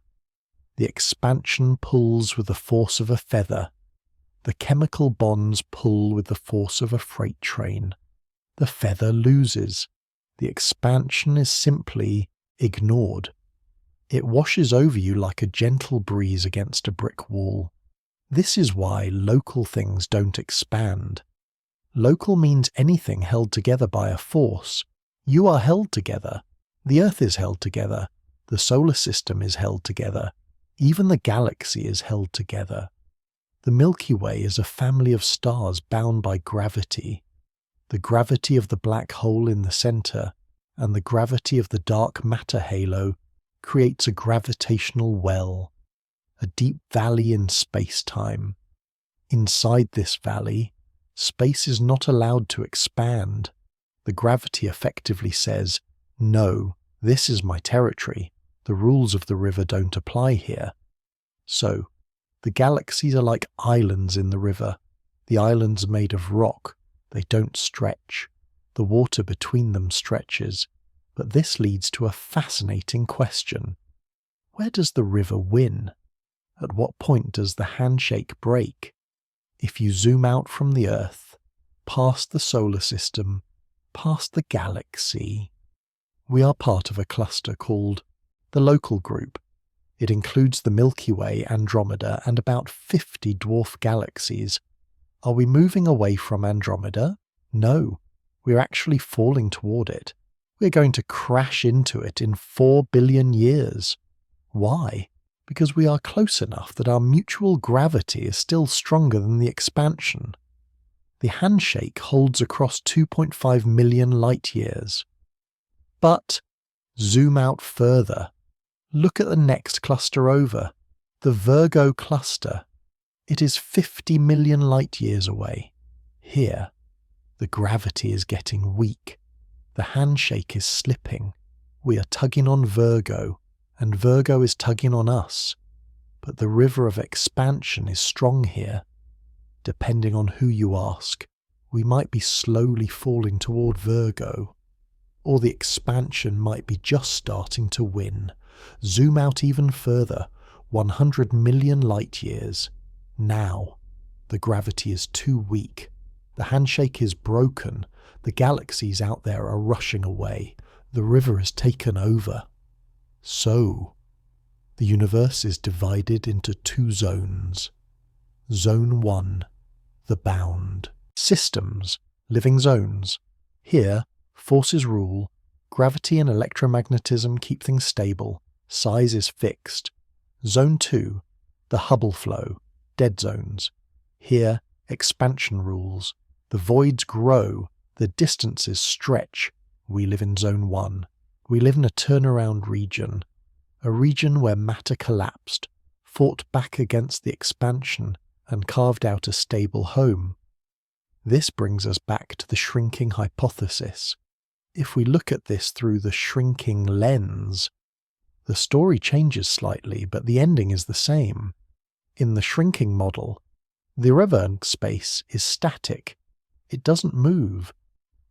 The expansion pulls with the force of a feather. The chemical bonds pull with the force of a freight train. The feather loses. The expansion is simply ignored. It washes over you like a gentle breeze against a brick wall. This is why local things don't expand. Local means anything held together by a force. You are held together. The Earth is held together. The solar system is held together. Even the galaxy is held together. The Milky Way is a family of stars bound by gravity. The gravity of the black hole in the center and the gravity of the dark matter halo creates a gravitational well, a deep valley in space-time. Inside this valley, space is not allowed to expand. The gravity effectively says, "No, this is my territory. The rules of the river don't apply here." So, the galaxies are like islands in the river. The islands are made of rock. They don't stretch. The water between them stretches. But this leads to a fascinating question. Where does the river win? At what point does the handshake break? If you zoom out from the Earth, past the solar system, past the galaxy, we are part of a cluster called the Local Group. It includes the Milky Way, Andromeda, and about 50 dwarf galaxies. Are we moving away from Andromeda? No, we're actually falling toward it. We're going to crash into it in 4 billion years. Why? Because we are close enough that our mutual gravity is still stronger than the expansion. The handshake holds across 2.5 million light years. But zoom out further. Look at the next cluster over, the Virgo cluster. It is 50 million light years away. Here, the gravity is getting weak. The handshake is slipping. We are tugging on Virgo, and Virgo is tugging on us. But the river of expansion is strong here. Depending on who you ask, we might be slowly falling toward Virgo, or the expansion might be just starting to win. Zoom out even further, 100 million light years. Now, the gravity is too weak. The handshake is broken. The galaxies out there are rushing away. The river is taken over. So, the universe is divided into 2 zones. Zone 1, the bound. Systems, living zones. Here, forces rule. Gravity and electromagnetism keep things stable. Size is fixed. Zone 2, the Hubble flow. Dead zones. Here, expansion rules. The voids grow. The distances stretch. We live in Zone 1. We live in a turnaround region. A region where matter collapsed, fought back against the expansion, and carved out a stable home. This brings us back to the shrinking hypothesis. If we look at this through the shrinking lens, the story changes slightly, but the ending is the same. In the shrinking model, the river space is static. It doesn't move.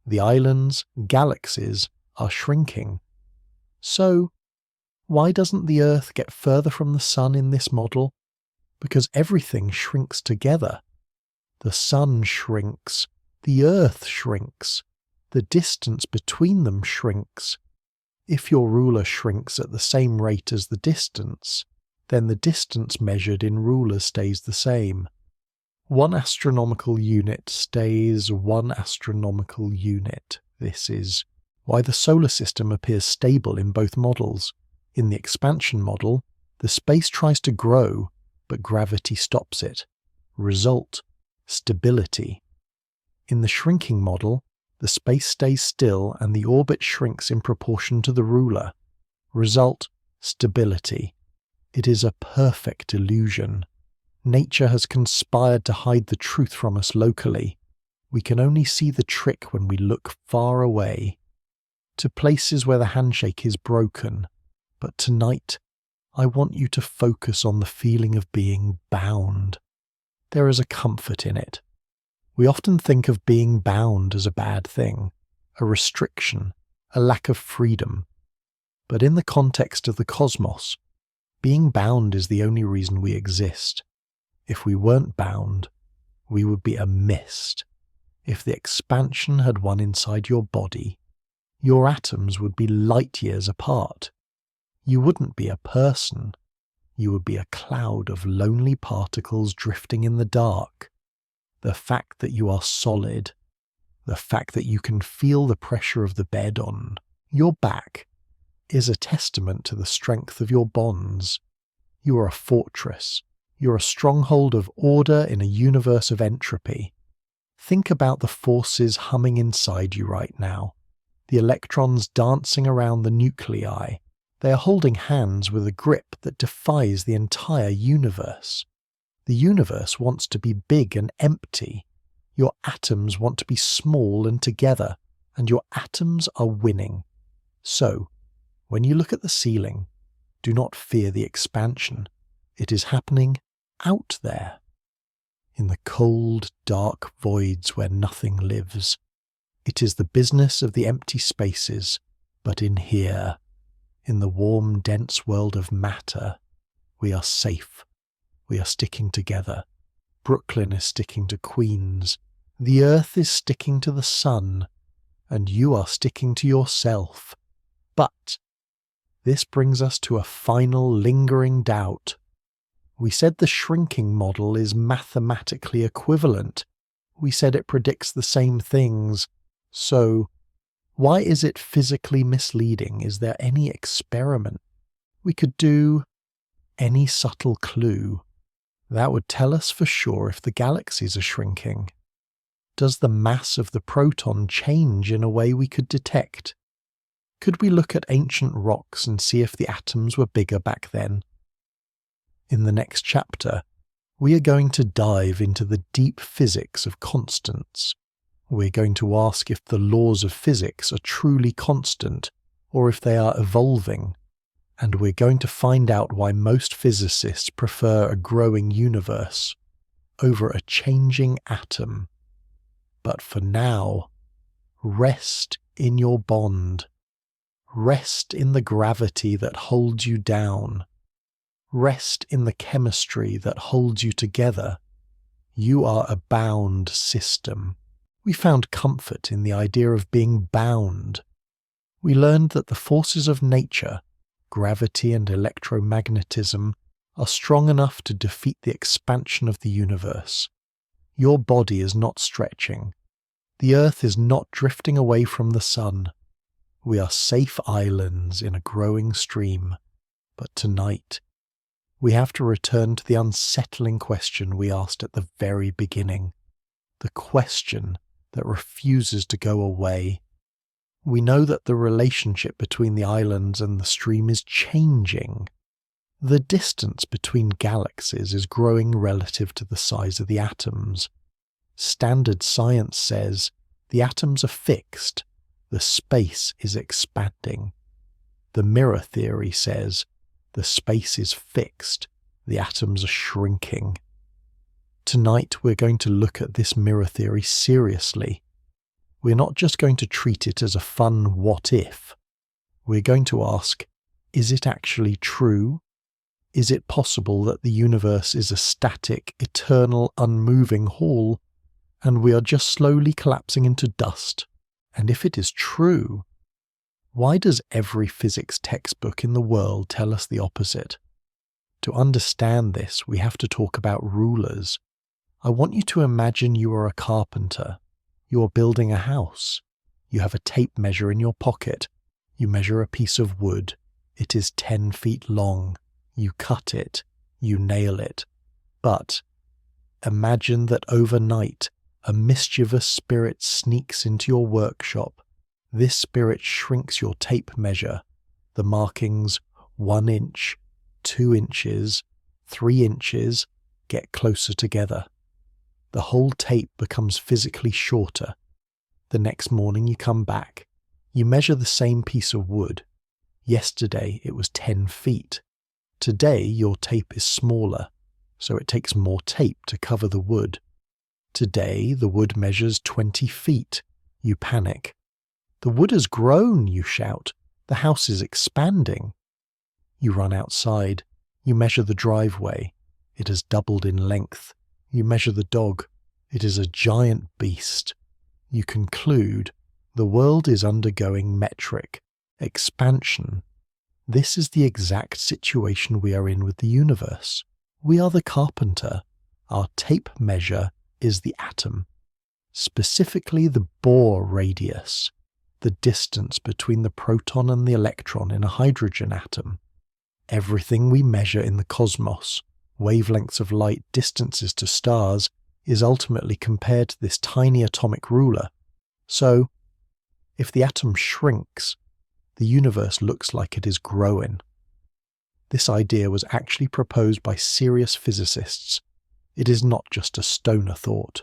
The islands, galaxies, are shrinking. So, why doesn't the Earth get further from the Sun in this model? Because everything shrinks together. The Sun shrinks, the Earth shrinks, the distance between them shrinks. If your ruler shrinks at the same rate as the distance, then the distance measured in rulers stays the same. 1 astronomical unit stays 1 astronomical unit. This is why the solar system appears stable in both models. In the expansion model, the space tries to grow, but gravity stops it. Result: stability. In the shrinking model, the space stays still and the orbit shrinks in proportion to the ruler. Result: stability. It is a perfect illusion. Nature has conspired to hide the truth from us locally. We can only see the trick when we look far away, to places where the handshake is broken. But tonight, I want you to focus on the feeling of being bound. There is a comfort in it. We often think of being bound as a bad thing, a restriction, a lack of freedom. But in the context of the cosmos, being bound is the only reason we exist. If we weren't bound, we would be a mist. If the expansion had won inside your body, your atoms would be light years apart. You wouldn't be a person. You would be a cloud of lonely particles drifting in the dark. The fact that you are solid, the fact that you can feel the pressure of the bed on your back, is a testament to the strength of your bonds. You are a fortress. You're a stronghold of order in a universe of entropy. Think about the forces humming inside you right now. The electrons dancing around the nuclei. They are holding hands with a grip that defies the entire universe. The universe wants to be big and empty. Your atoms want to be small and together, and your atoms are winning. So, when you look at the ceiling, do not fear the expansion. It is happening out there, in the cold, dark voids where nothing lives. It is the business of the empty spaces, but in here, in the warm, dense world of matter, we are safe. We are sticking together. Brooklyn is sticking to Queens. The Earth is sticking to the Sun. And you are sticking to yourself. But this brings us to a final lingering doubt. We said the shrinking model is mathematically equivalent. We said it predicts the same things. So, why is it physically misleading? Is there any experiment we could do? Any subtle clue that would tell us for sure if the galaxies are shrinking? Does the mass of the proton change in a way we could detect? Could we look at ancient rocks and see if the atoms were bigger back then? In the next chapter, we are going to dive into the deep physics of constants. We're going to ask if the laws of physics are truly constant or if they are evolving. And we're going to find out why most physicists prefer a growing universe over a changing atom. But for now, rest in your bond. Rest in the gravity that holds you down. Rest in the chemistry that holds you together. You are a bound system. We found comfort in the idea of being bound. We learned that the forces of nature, gravity and electromagnetism, are strong enough to defeat the expansion of the universe. Your body is not stretching. The Earth is not drifting away from the Sun. We are safe islands in a growing stream. But tonight, we have to return to the unsettling question we asked at the very beginning. The question that refuses to go away. We know that the relationship between the islands and the stream is changing. The distance between galaxies is growing relative to the size of the atoms. Standard science says the atoms are fixed, the space is expanding. The mirror theory says the space is fixed, the atoms are shrinking. Tonight we're going to look at this mirror theory seriously. We're not just going to treat it as a fun what if. We're going to ask, is it actually true? Is it possible that the universe is a static, eternal, unmoving hall, and we are just slowly collapsing into dust? And if it is true, why does every physics textbook in the world tell us the opposite? To understand this, we have to talk about rulers. I want you to imagine you are a carpenter. You are building a house. You have a tape measure in your pocket. You measure a piece of wood. It is 10 feet long. You cut it. You nail it. But imagine that overnight a mischievous spirit sneaks into your workshop. This spirit shrinks your tape measure. The markings 1 inch, 2 inches, 3 inches get closer together. The whole tape becomes physically shorter. The next morning you come back. You measure the same piece of wood. Yesterday it was 10 feet. Today your tape is smaller, so it takes more tape to cover the wood. Today the wood measures 20 feet. You panic. The wood has grown, you shout. The house is expanding. You run outside. You measure the driveway. It has doubled in length. You measure the dog. It is a giant beast. You conclude the world is undergoing metric expansion. This is the exact situation we are in with the universe. We are the carpenter. Our tape measure is the atom, specifically the Bohr radius, the distance between the proton and the electron in a hydrogen atom. Everything we measure in the cosmos, wavelengths of light, distances to stars, is ultimately compared to this tiny atomic ruler. So, if the atom shrinks, the universe looks like it is growing. This idea was actually proposed by serious physicists. It is not just a stoner thought.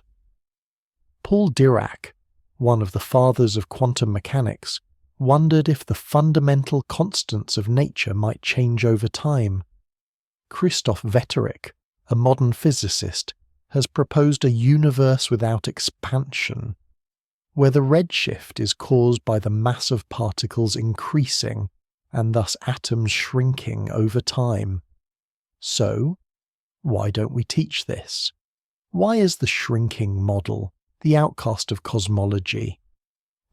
Paul Dirac, one of the fathers of quantum mechanics, wondered if the fundamental constants of nature might change over time. Christoph Vetterick, a modern physicist, has proposed a universe without expansion, where the redshift is caused by the mass of particles increasing and thus atoms shrinking over time. So, why don't we teach this? Why is the shrinking model the outcast of cosmology?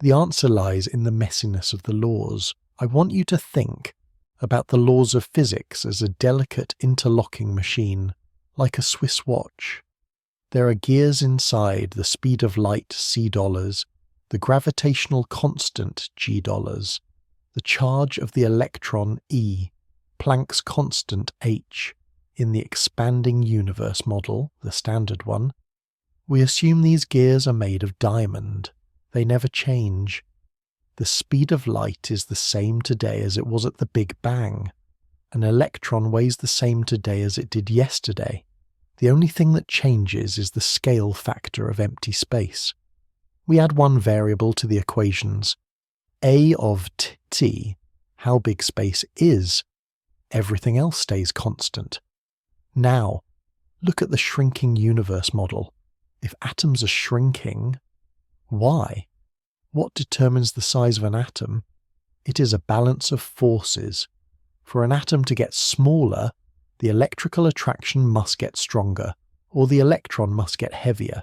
The answer lies in the messiness of the laws. I want you to think about the laws of physics as a delicate interlocking machine, like a Swiss watch. There are gears inside, the speed of light $c, the gravitational constant $g, the charge of the electron E, Planck's constant h. In the expanding universe model, the standard one, we assume these gears are made of diamond. They never change. The speed of light is the same today as it was at the Big Bang. An electron weighs the same today as it did yesterday. The only thing that changes is the scale factor of empty space. We add one variable to the equations. A of t, how big space is. Everything else stays constant. Now, look at the shrinking universe model. If atoms are shrinking, why? What determines the size of an atom? It is a balance of forces. For an atom to get smaller, the electrical attraction must get stronger, or the electron must get heavier.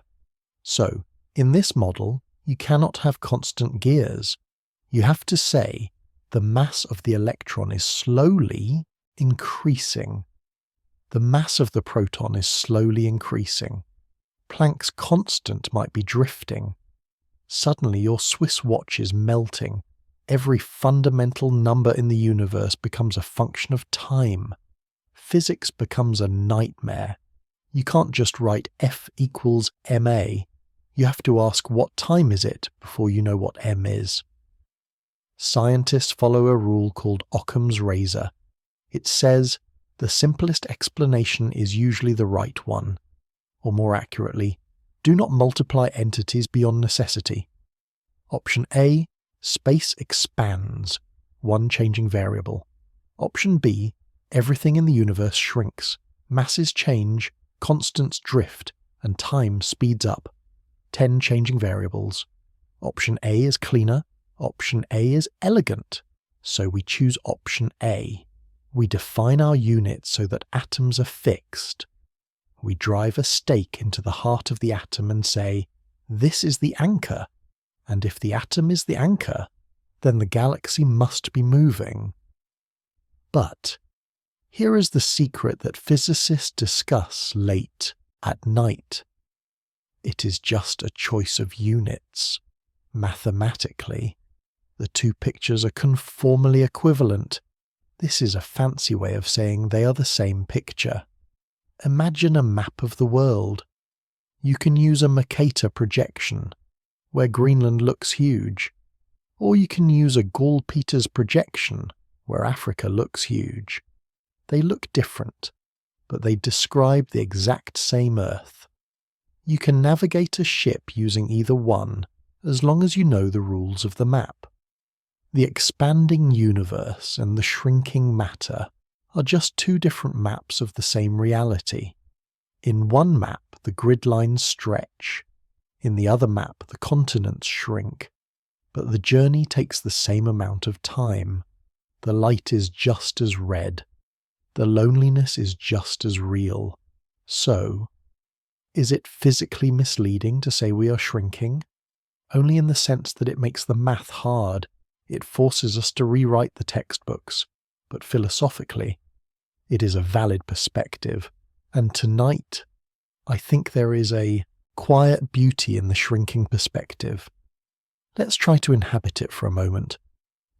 So, in this model, you cannot have constant gears. You have to say the mass of the electron is slowly increasing. The mass of the proton is slowly increasing. Planck's constant might be drifting. Suddenly your Swiss watch is melting. Every fundamental number in the universe becomes a function of time. Physics becomes a nightmare. You can't just write F equals ma. You have to ask what time is it before you know what m is. Scientists follow a rule called Occam's razor. It says The simplest explanation is usually the right one, or more accurately, do not multiply entities beyond necessity. Option A, space expands, one changing variable. Option B, everything in the universe shrinks, masses change, constants drift, and time speeds up, 10 changing variables. Option A is cleaner, option A is elegant, so we choose option A. We define our units so that atoms are fixed. We drive a stake into the heart of the atom and say, this is the anchor, and if the atom is the anchor, then the galaxy must be moving. But here is the secret that physicists discuss late at night. It is just a choice of units. Mathematically, the two pictures are conformally equivalent. This is a fancy way of saying they are the same picture. Imagine a map of the world. You can use a Mercator projection, where Greenland looks huge, or you can use a Gall-Peters projection, where Africa looks huge. They look different, but they describe the exact same Earth. You can navigate a ship using either one, as long as you know the rules of the map. The expanding universe and the shrinking matter are just two different maps of the same reality. In one map, the grid lines stretch. In the other map, the continents shrink. But the journey takes the same amount of time. The light is just as red. The loneliness is just as real. So, is it physically misleading to say we are shrinking? Only in the sense that it makes the math hard. It forces us to rewrite the textbooks. But philosophically, it is a valid perspective. And tonight, I think there is a quiet beauty in the shrinking perspective. Let's try to inhabit it for a moment.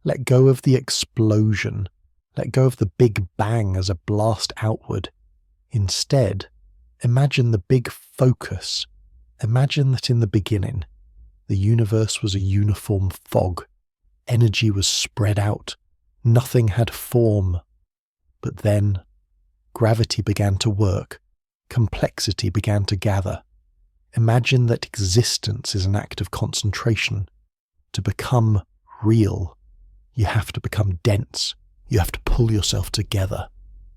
Let go of the explosion. Let go of the big bang as a blast outward. Instead, imagine the big focus. Imagine that in the beginning, the universe was a uniform fog. Energy was spread out. Nothing had form. But then, gravity began to work. Complexity began to gather. Imagine that existence is an act of concentration. To become real, you have to become dense. You have to pull yourself together.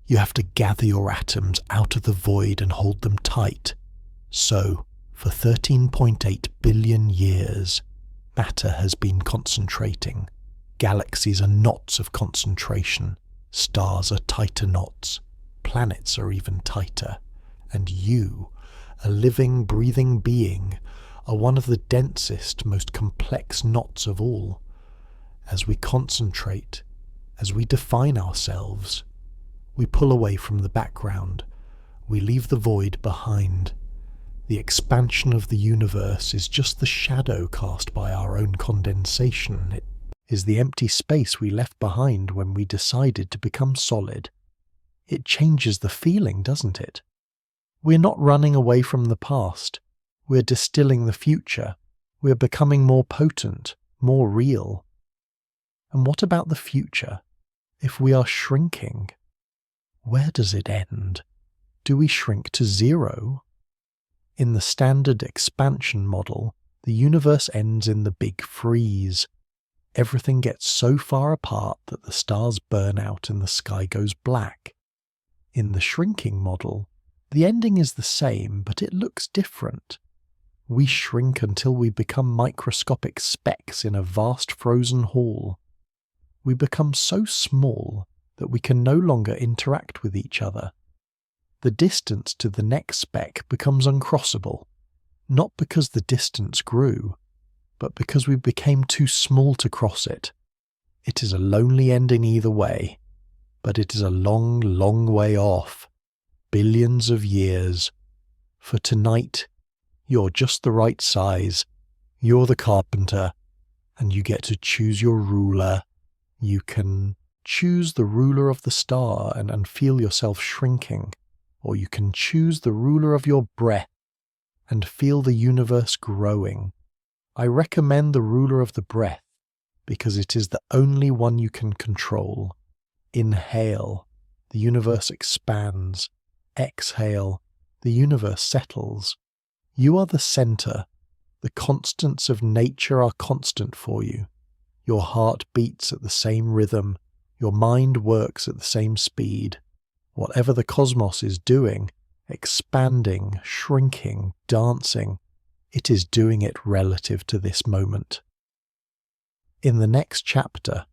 You have to gather your atoms out of the void and hold them tight. So, for 13.8 billion years, matter has been concentrating. Galaxies are knots of concentration. Stars are tighter knots. Planets are even tighter. And you, a living, breathing being, are one of the densest, most complex knots of all. As we concentrate, as we define ourselves, we pull away from the background. We leave the void behind. The expansion of the universe is just the shadow cast by our own condensation. It is the empty space we left behind when we decided to become solid. It changes the feeling, doesn't it? We're not running away from the past. We're distilling the future. We're becoming more potent, more real. And what about the future? If we are shrinking, where does it end? Do we shrink to zero? In the standard expansion model, the universe ends in the big freeze. Everything gets so far apart that the stars burn out and the sky goes black. In the shrinking model, the ending is the same, but it looks different. We shrink until we become microscopic specks in a vast frozen hall. We become so small that we can no longer interact with each other. The distance to the next speck becomes uncrossable, not because the distance grew, but because we became too small to cross it. It is a lonely ending either way, but it is a long, long way off. Billions of years. For tonight, you're just the right size. You're the carpenter, and you get to choose your ruler. You can choose the ruler of the star and feel yourself shrinking, or you can choose the ruler of your breath and feel the universe growing. I recommend the ruler of the breath because it is the only one you can control. Inhale. the universe expands. Exhale, the universe settles. You are the center. The constants of nature are constant for you. Your heart beats at the same rhythm. Your mind works at the same speed. Whatever the cosmos is doing, expanding, shrinking, dancing, it is doing it relative to this moment. In the next chapter,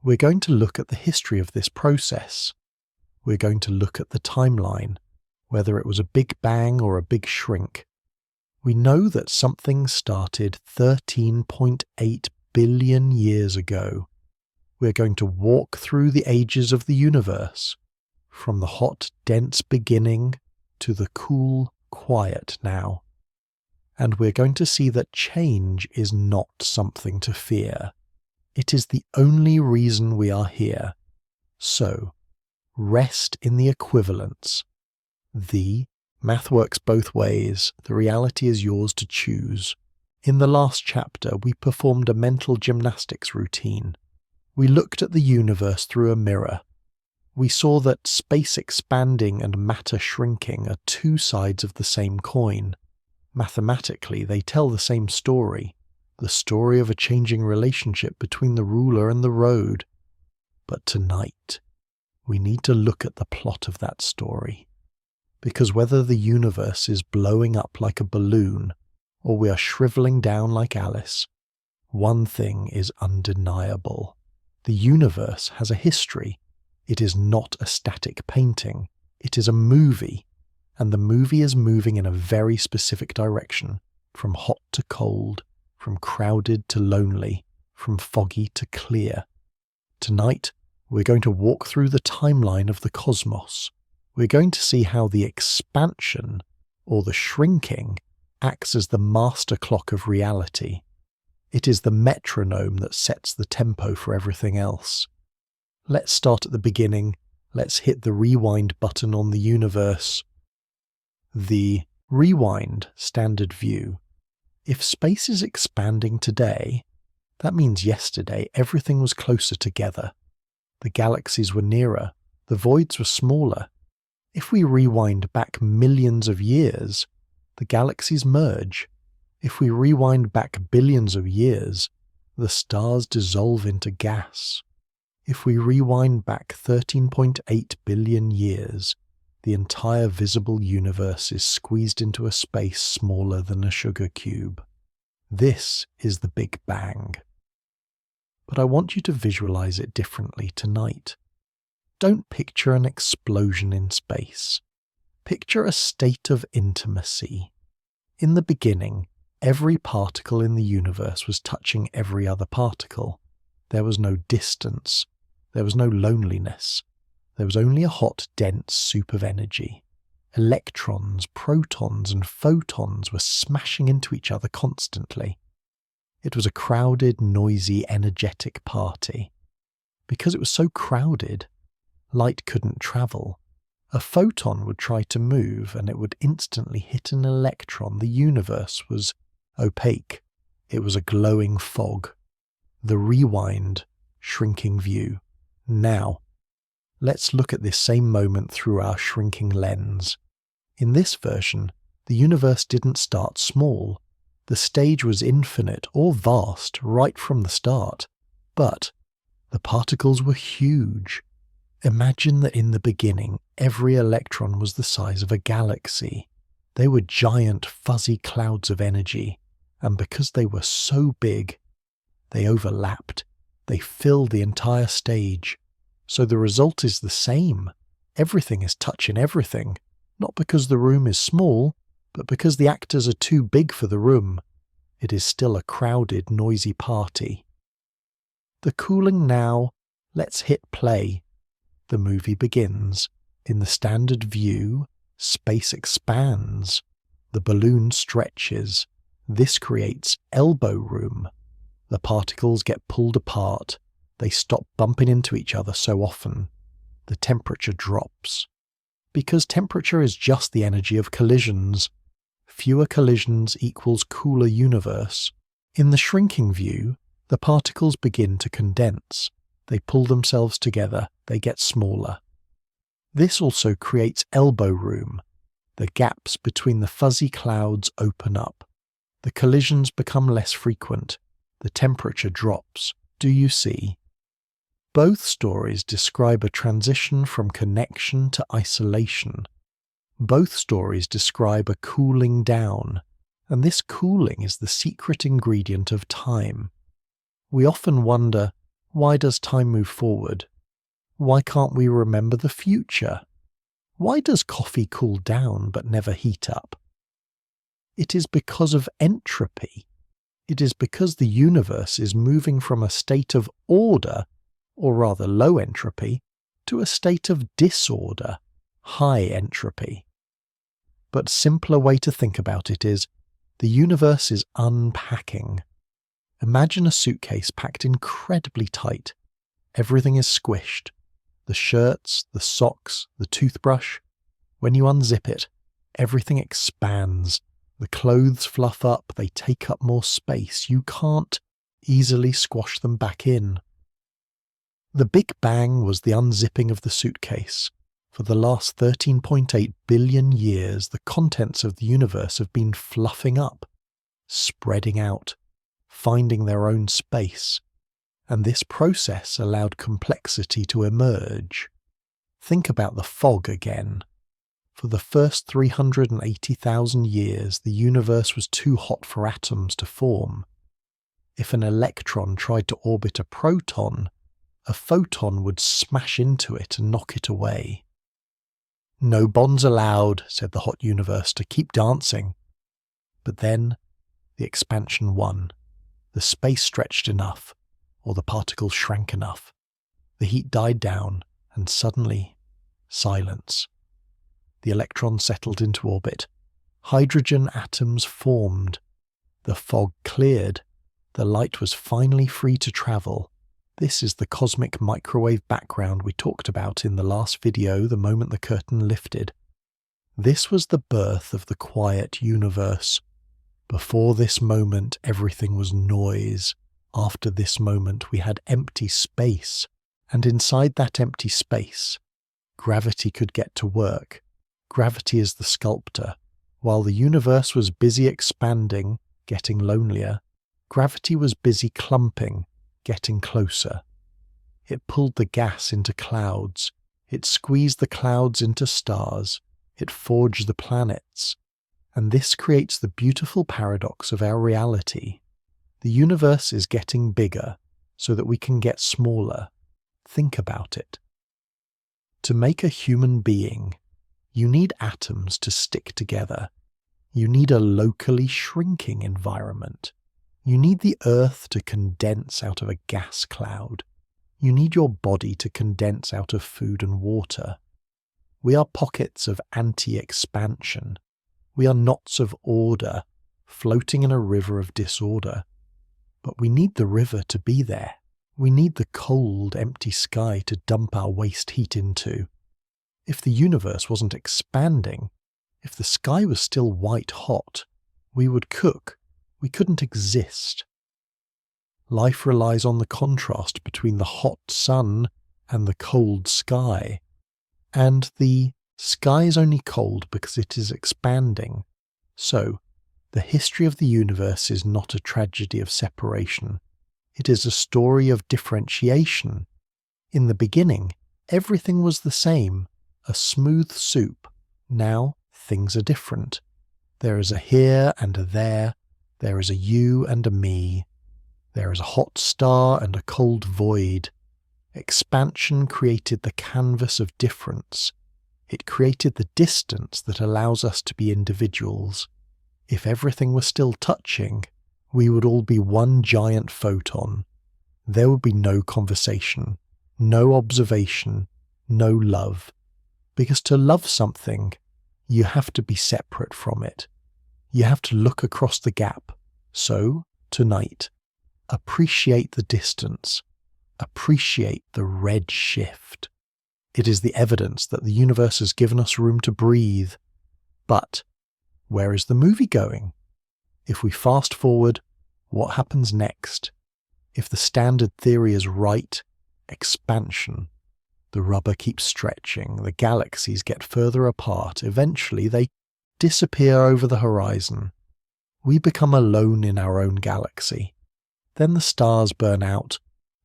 we're going to look at the history of this process. We're going to look at the timeline, whether it was a big bang or a big shrink. We know that something started 13.8 billion years ago. We're going to walk through the ages of the universe, from the hot, dense beginning to the cool, quiet now. And we're going to see that change is not something to fear. It is the only reason we are here. So, rest in the equivalence. Math works both ways. The reality is yours to choose. In the last chapter, we performed a mental gymnastics routine. We looked at the universe through a mirror. We saw that space expanding and matter shrinking are two sides of the same coin. Mathematically, they tell the same story, the story of a changing relationship between the ruler and the road. But tonight, we need to look at the plot of that story. Because whether the universe is blowing up like a balloon, or we are shriveling down like Alice, one thing is undeniable. The universe has a history. It is not a static painting. It is a movie. And the movie is moving in a very specific direction, from hot to cold, from crowded to lonely, from foggy to clear. Tonight, we're going to walk through the timeline of the cosmos. We're going to see how the expansion, or the shrinking, acts as the master clock of reality. It is the metronome that sets the tempo for everything else. Let's start at the beginning. Let's hit the rewind button on the universe. The rewind standard view. If space is expanding today, that means yesterday everything was closer together. The galaxies were nearer. The voids were smaller. If we rewind back millions of years, the galaxies merge. If we rewind back billions of years, the stars dissolve into gas. If we rewind back 13.8 billion years, the entire visible universe is squeezed into a space smaller than a sugar cube. This is the Big Bang. But I want you to visualize it differently tonight. Don't picture an explosion in space. Picture a state of intimacy. In the beginning, every particle in the universe was touching every other particle. There was no distance. There was no loneliness. There was only a hot, dense soup of energy. Electrons, protons, and photons were smashing into each other constantly. It was a crowded, noisy, energetic party. Because it was so crowded, light couldn't travel. A photon would try to move and it would instantly hit an electron. The universe was opaque. It was a glowing fog. The rewind, shrinking view. Now, let's look at this same moment through our shrinking lens. In this version, the universe didn't start small. The stage was infinite or vast right from the start. But the particles were huge. Imagine that in the beginning, every electron was the size of a galaxy. They were giant, fuzzy clouds of energy, and because they were so big, they overlapped. They filled the entire stage. So the result is the same. Everything is touching everything, not because the room is small, but because the actors are too big for the room. It is still a crowded, noisy party. The cooling now. Let's hit play. The movie begins. In the standard view, space expands. The balloon stretches. This creates elbow room. The particles get pulled apart. They stop bumping into each other so often. The temperature drops. Because temperature is just the energy of collisions. Fewer collisions equals cooler universe. In the shrinking view, the particles begin to condense. They pull themselves together. They get smaller. This also creates elbow room. The gaps between the fuzzy clouds open up. The collisions become less frequent. The temperature drops. Do you see? Both stories describe a transition from connection to isolation. Both stories describe a cooling down, and this cooling is the secret ingredient of time. We often wonder, why does time move forward? Why can't we remember the future? Why does coffee cool down but never heat up? It is because of entropy. It is because the universe is moving from a state of order, or rather low entropy, to a state of disorder, high entropy. But simpler way to think about it is, the universe is unpacking. Imagine a suitcase packed incredibly tight. Everything is squished. The shirts, the socks, the toothbrush. When you unzip it, everything expands. The clothes fluff up, they take up more space. You can't easily squash them back in. The Big Bang was the unzipping of the suitcase. For the last 13.8 billion years, the contents of the universe have been fluffing up, spreading out, finding their own space. And this process allowed complexity to emerge. Think about the fog again. For the first 380,000 years, the universe was too hot for atoms to form. If an electron tried to orbit a proton, a photon would smash into it and knock it away. "No bonds allowed," said the hot universe, to keep dancing. But then, the expansion won. The space stretched enough, or the particles shrank enough. The heat died down, and suddenly, silence. The electron settled into orbit. Hydrogen atoms formed. The fog cleared. The light was finally free to travel. This is the cosmic microwave background we talked about in the last video the moment the curtain lifted. This was the birth of the quiet universe. Before this moment, everything was noise. After this moment, we had empty space. And inside that empty space, gravity could get to work. Gravity is the sculptor. While the universe was busy expanding, getting lonelier, gravity was busy clumping, getting closer. It pulled the gas into clouds. It squeezed the clouds into stars. It forged the planets. And this creates the beautiful paradox of our reality. The universe is getting bigger so that we can get smaller. Think about it. To make a human being, you need atoms to stick together. You need a locally shrinking environment. You need the Earth to condense out of a gas cloud. You need your body to condense out of food and water. We are pockets of anti-expansion. We are knots of order, floating in a river of disorder. But we need the river to be there. We need the cold, empty sky to dump our waste heat into. If the universe wasn't expanding, if the sky was still white hot, we would cook. We couldn't exist. Life relies on the contrast between the hot sun and the cold sky. And the sky is only cold because it is expanding. So, the history of the universe is not a tragedy of separation. It is a story of differentiation. In the beginning, everything was the same, a smooth soup. Now, things are different. There is a here and a there. There is a you and a me. There is a hot star and a cold void. Expansion created the canvas of difference. It created the distance that allows us to be individuals. If everything were still touching, we would all be one giant photon. There would be no conversation, no observation, no love. Because to love something, you have to be separate from it. You have to look across the gap. So, tonight, appreciate the distance. Appreciate the redshift. It is the evidence that the universe has given us room to breathe. But, where is the movie going? If we fast forward, what happens next? If the standard theory is right, expansion. The rubber keeps stretching, the galaxies get further apart, eventually they disappear over the horizon. We become alone in our own galaxy. Then the stars burn out,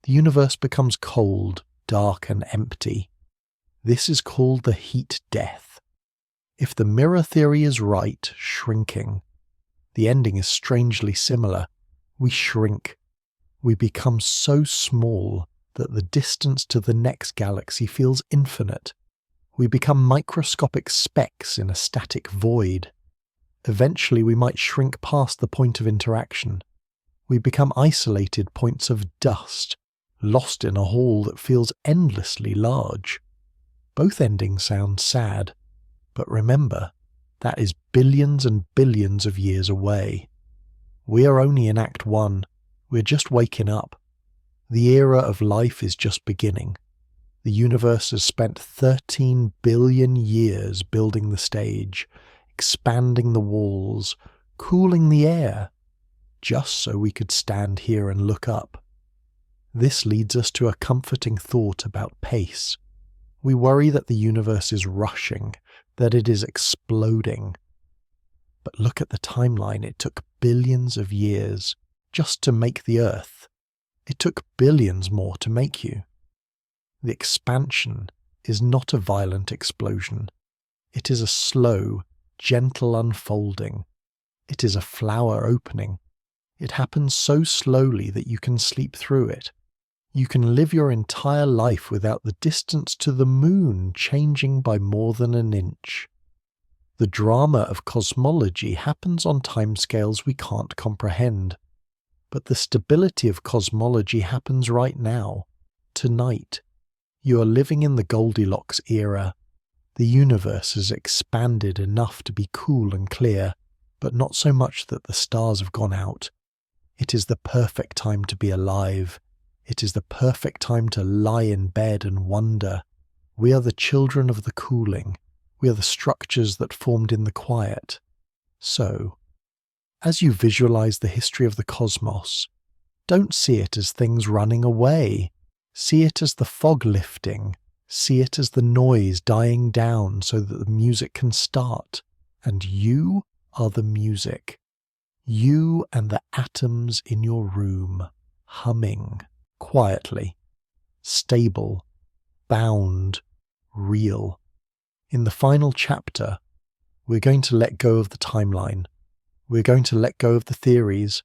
the universe becomes cold, dark and empty. This is called the heat death. If the mirror theory is right, shrinking, the ending is strangely similar. We shrink. We become so small that the distance to the next galaxy feels infinite. We become microscopic specks in a static void. Eventually we might shrink past the point of interaction. We become isolated points of dust, lost in a hall that feels endlessly large. Both endings sound sad, but remember, that is billions and billions of years away. We are only in Act 1, we're just waking up. The era of life is just beginning. The universe has spent 13 billion years building the stage, expanding the walls, cooling the air, just so we could stand here and look up. This leads us to a comforting thought about pace. We worry that the universe is rushing, that it is exploding. But look at the timeline. It took billions of years just to make the Earth. It took billions more to make you. The expansion is not a violent explosion. It is a slow, gentle unfolding. It is a flower opening. It happens so slowly that you can sleep through it. You can live your entire life without the distance to the moon changing by more than an inch. The drama of cosmology happens on timescales we can't comprehend. But the stability of cosmology happens right now, tonight. You are living in the Goldilocks era. The universe has expanded enough to be cool and clear, but not so much that the stars have gone out. It is the perfect time to be alive. It is the perfect time to lie in bed and wonder. We are the children of the cooling. We are the structures that formed in the quiet. So, as you visualize the history of the cosmos, don't see it as things running away. See it as the fog lifting. See it as the noise dying down so that the music can start. And you are the music. You and the atoms in your room, humming, quietly, stable, bound, real. In the final chapter, we're going to let go of the timeline. We're going to let go of the theories.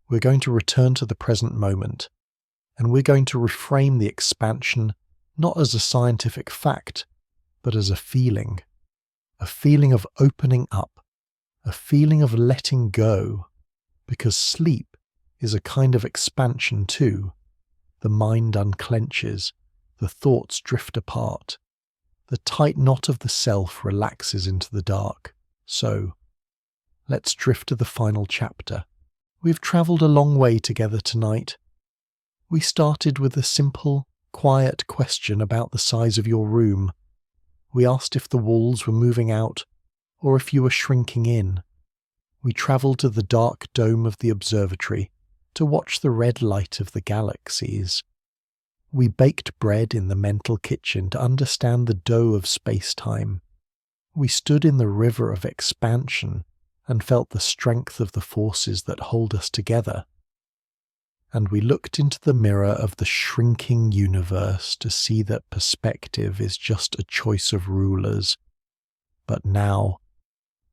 We're going to return to the present moment. And we're going to reframe the expansion not as a scientific fact, but as a feeling of opening up, a feeling of letting go, because sleep is a kind of expansion too. The mind unclenches, the thoughts drift apart, the tight knot of the self relaxes into the dark. So, let's drift to the final chapter. We've travelled a long way together tonight. We started with a simple, quiet question about the size of your room. We asked if the walls were moving out, or if you were shrinking in. We travelled to the dark dome of the observatory to watch the red light of the galaxies. We baked bread in the mental kitchen to understand the dough of space-time. We stood in the river of expansion and felt the strength of the forces that hold us together. And we looked into the mirror of the shrinking universe to see that perspective is just a choice of rulers. But now,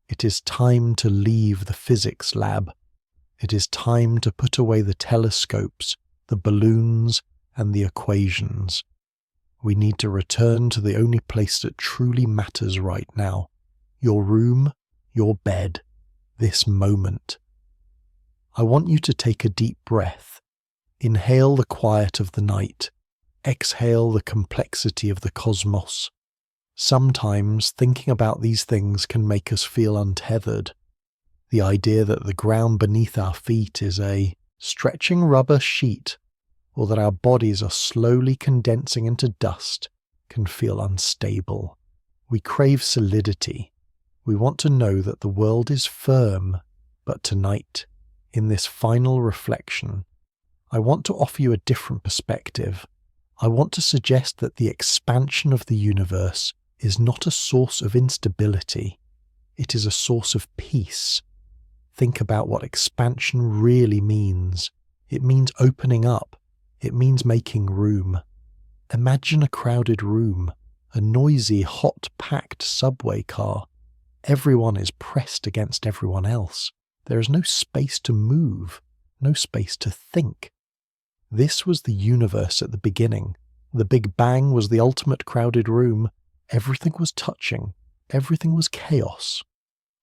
it is time to leave the physics lab. It is time to put away the telescopes, the balloons, and the equations. We need to return to the only place that truly matters right now. Your room, your bed, this moment. I want you to take a deep breath. Inhale the quiet of the night. Exhale the complexity of the cosmos. Sometimes thinking about these things can make us feel untethered. The idea that the ground beneath our feet is a stretching rubber sheet, or that our bodies are slowly condensing into dust, can feel unstable. We crave solidity. We want to know that the world is firm. But tonight, in this final reflection, I want to offer you a different perspective. I want to suggest that the expansion of the universe is not a source of instability. It is a source of peace. Think about what expansion really means. It means opening up. It means making room. Imagine a crowded room, a noisy, hot-packed subway car. Everyone is pressed against everyone else. There is no space to move, no space to think. This was the universe at the beginning. The Big Bang was the ultimate crowded room. Everything was touching. Everything was chaos.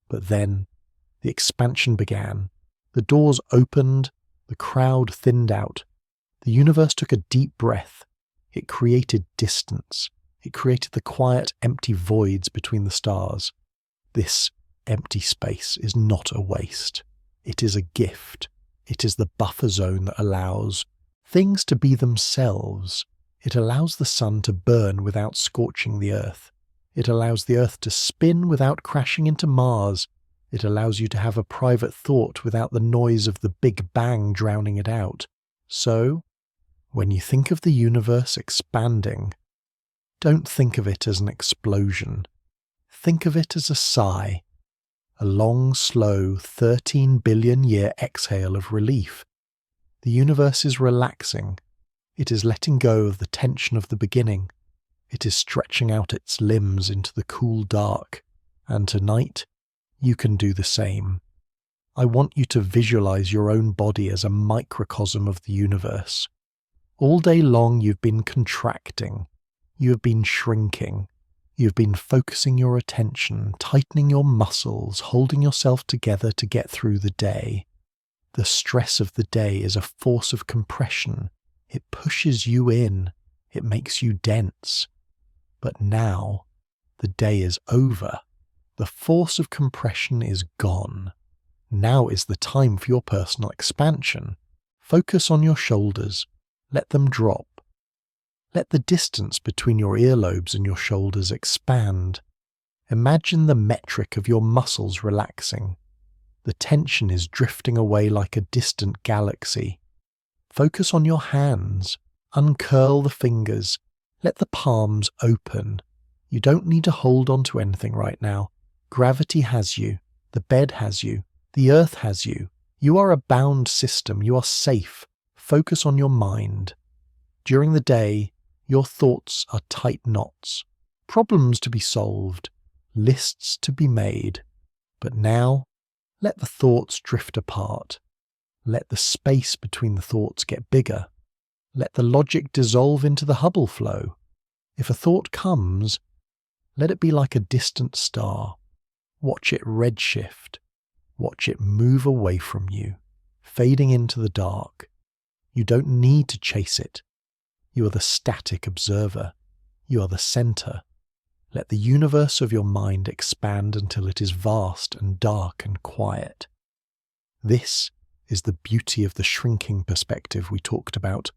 But then, the expansion began. The doors opened. The crowd thinned out. The universe took a deep breath. It created distance. It created the quiet, empty voids between the stars. This empty space is not a waste. It is a gift. It is the buffer zone that allows things to be themselves. It allows the sun to burn without scorching the earth. It allows the earth to spin without crashing into Mars. It allows you to have a private thought without the noise of the Big Bang drowning it out. So, when you think of the universe expanding, don't think of it as an explosion. Think of it as a sigh, a long, slow 13 billion year exhale of relief. The universe is relaxing. It is letting go of the tension of the beginning. It is stretching out its limbs into the cool dark. And tonight, you can do the same. I want you to visualize your own body as a microcosm of the universe. All day long you've been contracting. You have been shrinking. You've been focusing your attention, tightening your muscles, holding yourself together to get through the day. The stress of the day is a force of compression. It pushes you in. It makes you dense. But now, the day is over. The force of compression is gone. Now is the time for your personal expansion. Focus on your shoulders. Let them drop. Let the distance between your earlobes and your shoulders expand. Imagine the metric of your muscles relaxing. The tension is drifting away like a distant galaxy. Focus on your hands. Uncurl the fingers. Let the palms open. You don't need to hold on to anything right now. Gravity has you. The bed has you. The earth has you. You are a bound system. You are safe. Focus on your mind. During the day, your thoughts are tight knots. Problems to be solved. Lists to be made. But now, let the thoughts drift apart. Let the space between the thoughts get bigger. Let the logic dissolve into the Hubble flow. If a thought comes, let it be like a distant star. Watch it redshift. Watch it move away from you, fading into the dark. You don't need to chase it. You are the static observer. You are the center. Let the universe of your mind expand until it is vast and dark and quiet. This is the beauty of the shrinking perspective we talked about.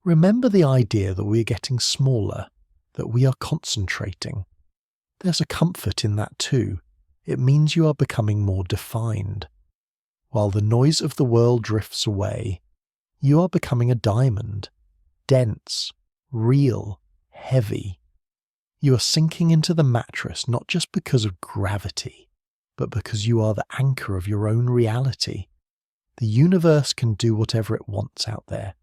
Remember the idea that we are getting smaller, that we are concentrating. There's a comfort in that too. It means you are becoming more defined. While the noise of the world drifts away, you are becoming a diamond, dense, real, heavy. You are sinking into the mattress not just because of gravity, but because you are the anchor of your own reality. The universe can do whatever it wants out there.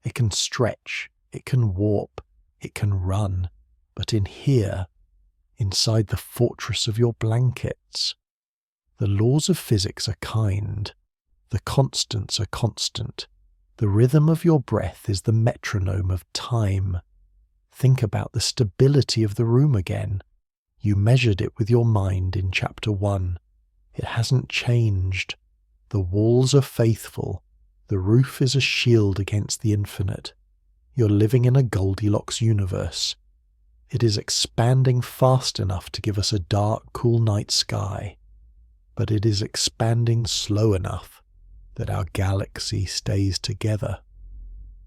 It can stretch, it can warp, it can run, but in here, inside the fortress of your blankets, the laws of physics are kind. The constants are constant. The rhythm of your breath is the metronome of time. Think about the stability of the room again. You measured it with your mind in Chapter 1. It hasn't changed. The walls are faithful. The roof is a shield against the infinite. You're living in a Goldilocks universe. It is expanding fast enough to give us a dark, cool night sky, but it is expanding slow enough that our galaxy stays together.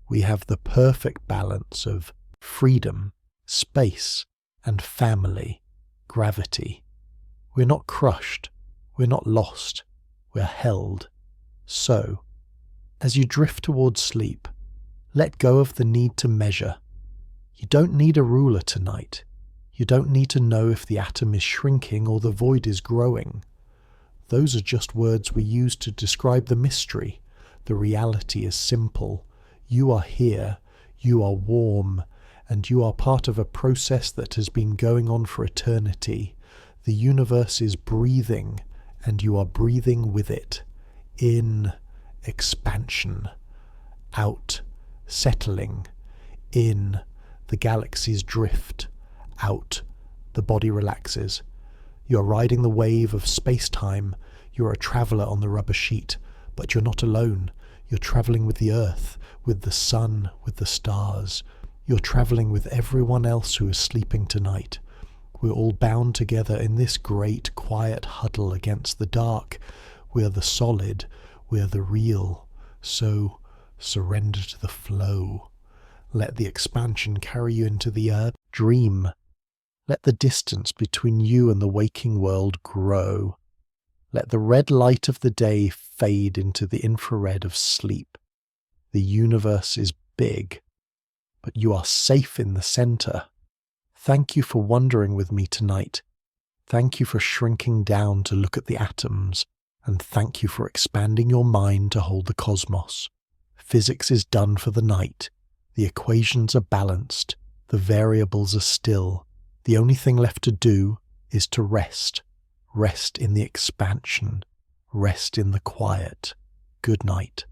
We have the perfect balance of freedom, space, and family, gravity. We're not crushed, we're not lost, we're held. So, as you drift towards sleep, let go of the need to measure. You don't need a ruler tonight. You don't need to know if the atom is shrinking or the void is growing. Those are just words we use to describe the mystery. The reality is simple. You are here, you are warm, and you are part of a process that has been going on for eternity. The universe is breathing, and you are breathing with it. In, expansion. Out, settling. In, the galaxies drift. Out, the body relaxes. You're riding the wave of space-time. You're a traveller on the rubber sheet, but you're not alone. You're travelling with the Earth, with the sun, with the stars. You're travelling with everyone else who is sleeping tonight. We're all bound together in this great, quiet huddle against the dark. We're the solid. We're the real. So, surrender to the flow. Let the expansion carry you into the dream. Let the distance between you and the waking world grow. Let the red light of the day fade into the infrared of sleep. The universe is big, but you are safe in the center. Thank you for wandering with me tonight. Thank you for shrinking down to look at the atoms, and thank you for expanding your mind to hold the cosmos. Physics is done for the night. The equations are balanced. The variables are still. The only thing left to do is to rest. Rest in the expansion. Rest in the quiet. Good night.